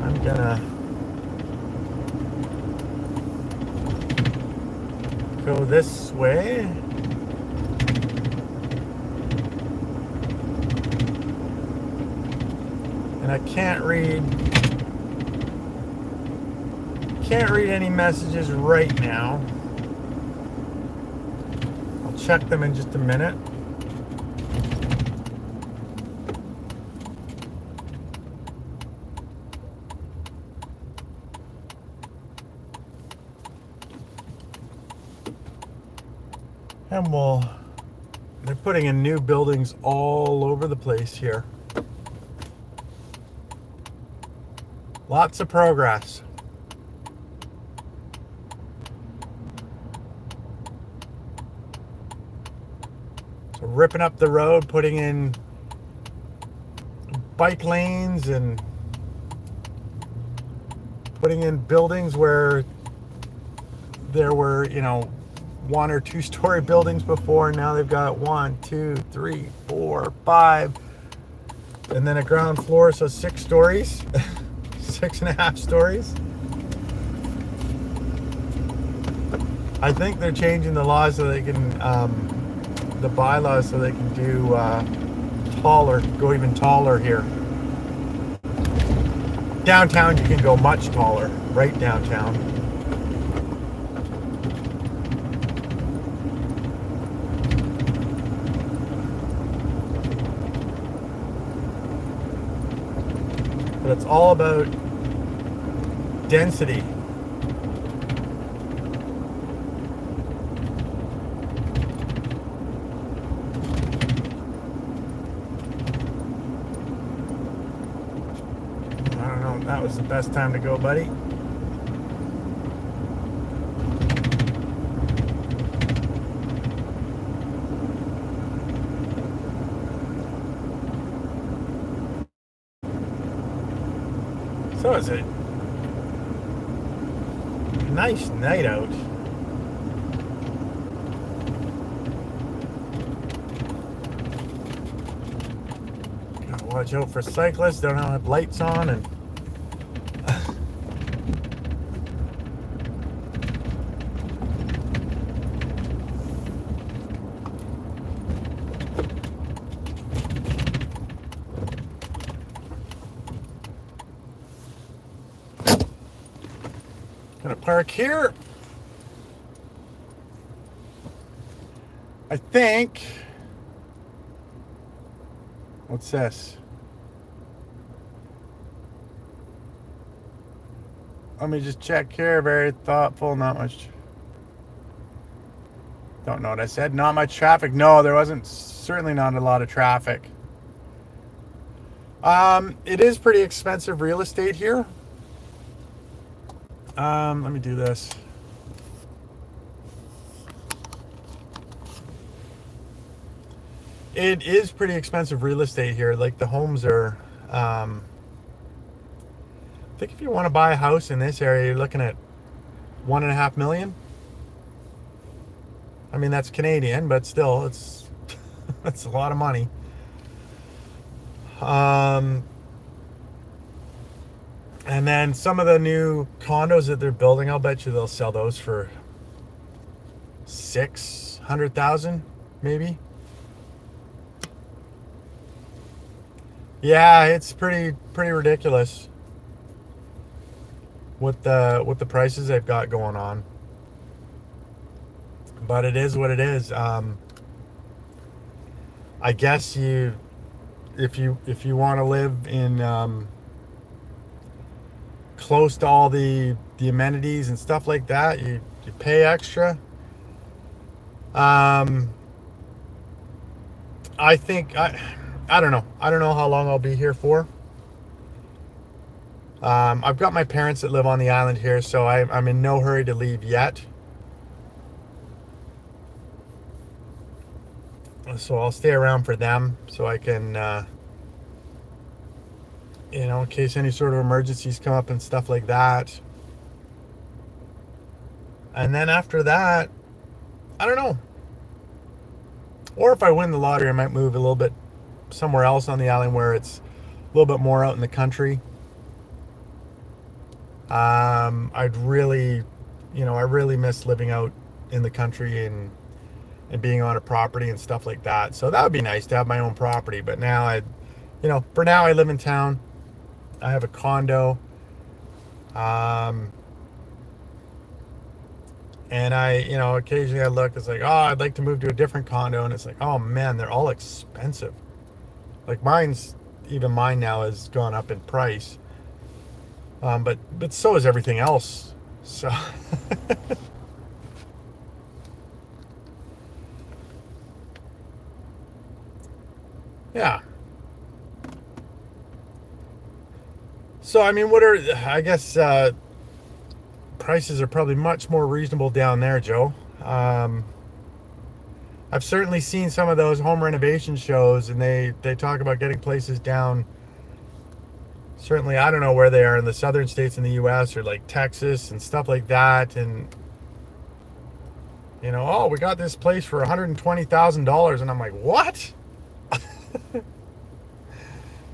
I'm gonna go this way. And I can't read any messages right now. I'll check them in just a minute. And they're putting in new buildings all over the place here. Lots of progress. So ripping up the road, putting in bike lanes and putting in buildings where there were, 1 or 2 story buildings before. Now they've got 1, 2, 3, 4, 5, and then a ground floor, so 6 stories, 6.5 stories. I think they're changing the laws so they can, the bylaws, so they can do taller, go even taller here. Downtown, you can go much taller, right downtown. But it's all about density. I don't know if that was the best time to go, buddy. So it's a nice night out. Gotta watch out for cyclists. Don't have lights on and gonna park here. I think. What's this? Let me just check here. Very thoughtful. Not much. Don't know what I said. Not much traffic. No, there wasn't. Certainly not a lot of traffic. It is pretty expensive real estate here. Let me do this. It is pretty expensive real estate here. Like the homes are, I think if you want to buy a house in this area, you're looking at 1.5 million. I mean, that's Canadian, but still, it's that's a lot of money. And then some of the new condos that they're building, I'll bet you they'll sell those for 600,000, maybe. Yeah, it's pretty ridiculous with the prices they've got going on. But it is what it is. I guess if you want to live in close to all the amenities and stuff like that, you pay extra. I think I don't know. I don't know how long I'll be here for. I've got my parents that live on the island here, so I'm in no hurry to leave yet. So I'll stay around for them so I can, in case any sort of emergencies come up and stuff like that. And then after that, I don't know. Or if I win the lottery, I might move a little bit somewhere else on the island where it's a little bit more out in the country. I'd really, I really miss living out in the country and being on a property and stuff like that. So that would be nice to have my own property. But now for now I live in town. I have a condo. And occasionally I look, it's like, oh, I'd like to move to a different condo. And it's like, oh man, they're all expensive. Like even mine now has gone up in price. But so is everything else. So Yeah. So, I mean, I guess, prices are probably much more reasonable down there, Joe. Um, I've certainly seen some of those home renovation shows, and they talk about getting places down. Certainly, I don't know where they are in the southern states in the U.S. or like Texas and stuff like that. And oh, we got this place for $120,000, and I'm like, what?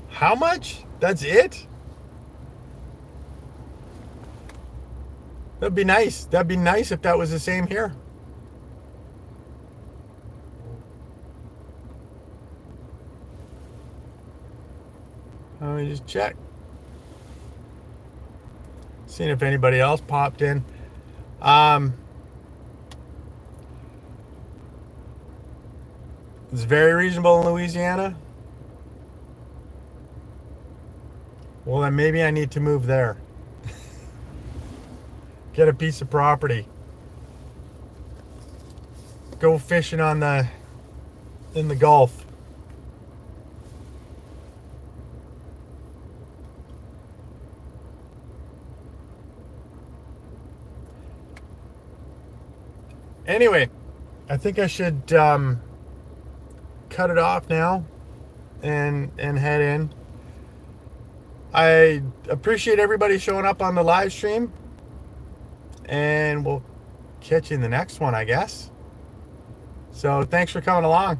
How much? That's it? That'd be nice. That'd be nice if that was the same here. Let me just check. Seeing if anybody else popped in. It's very reasonable in Louisiana. Well, then maybe I need to move there. Get a piece of property. Go fishing in the Gulf. Anyway, I think I should cut it off now and head in. I appreciate everybody showing up on the live stream, and we'll catch you in the next one, I guess. So thanks for coming along.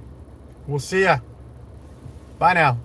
We'll see ya. Bye now.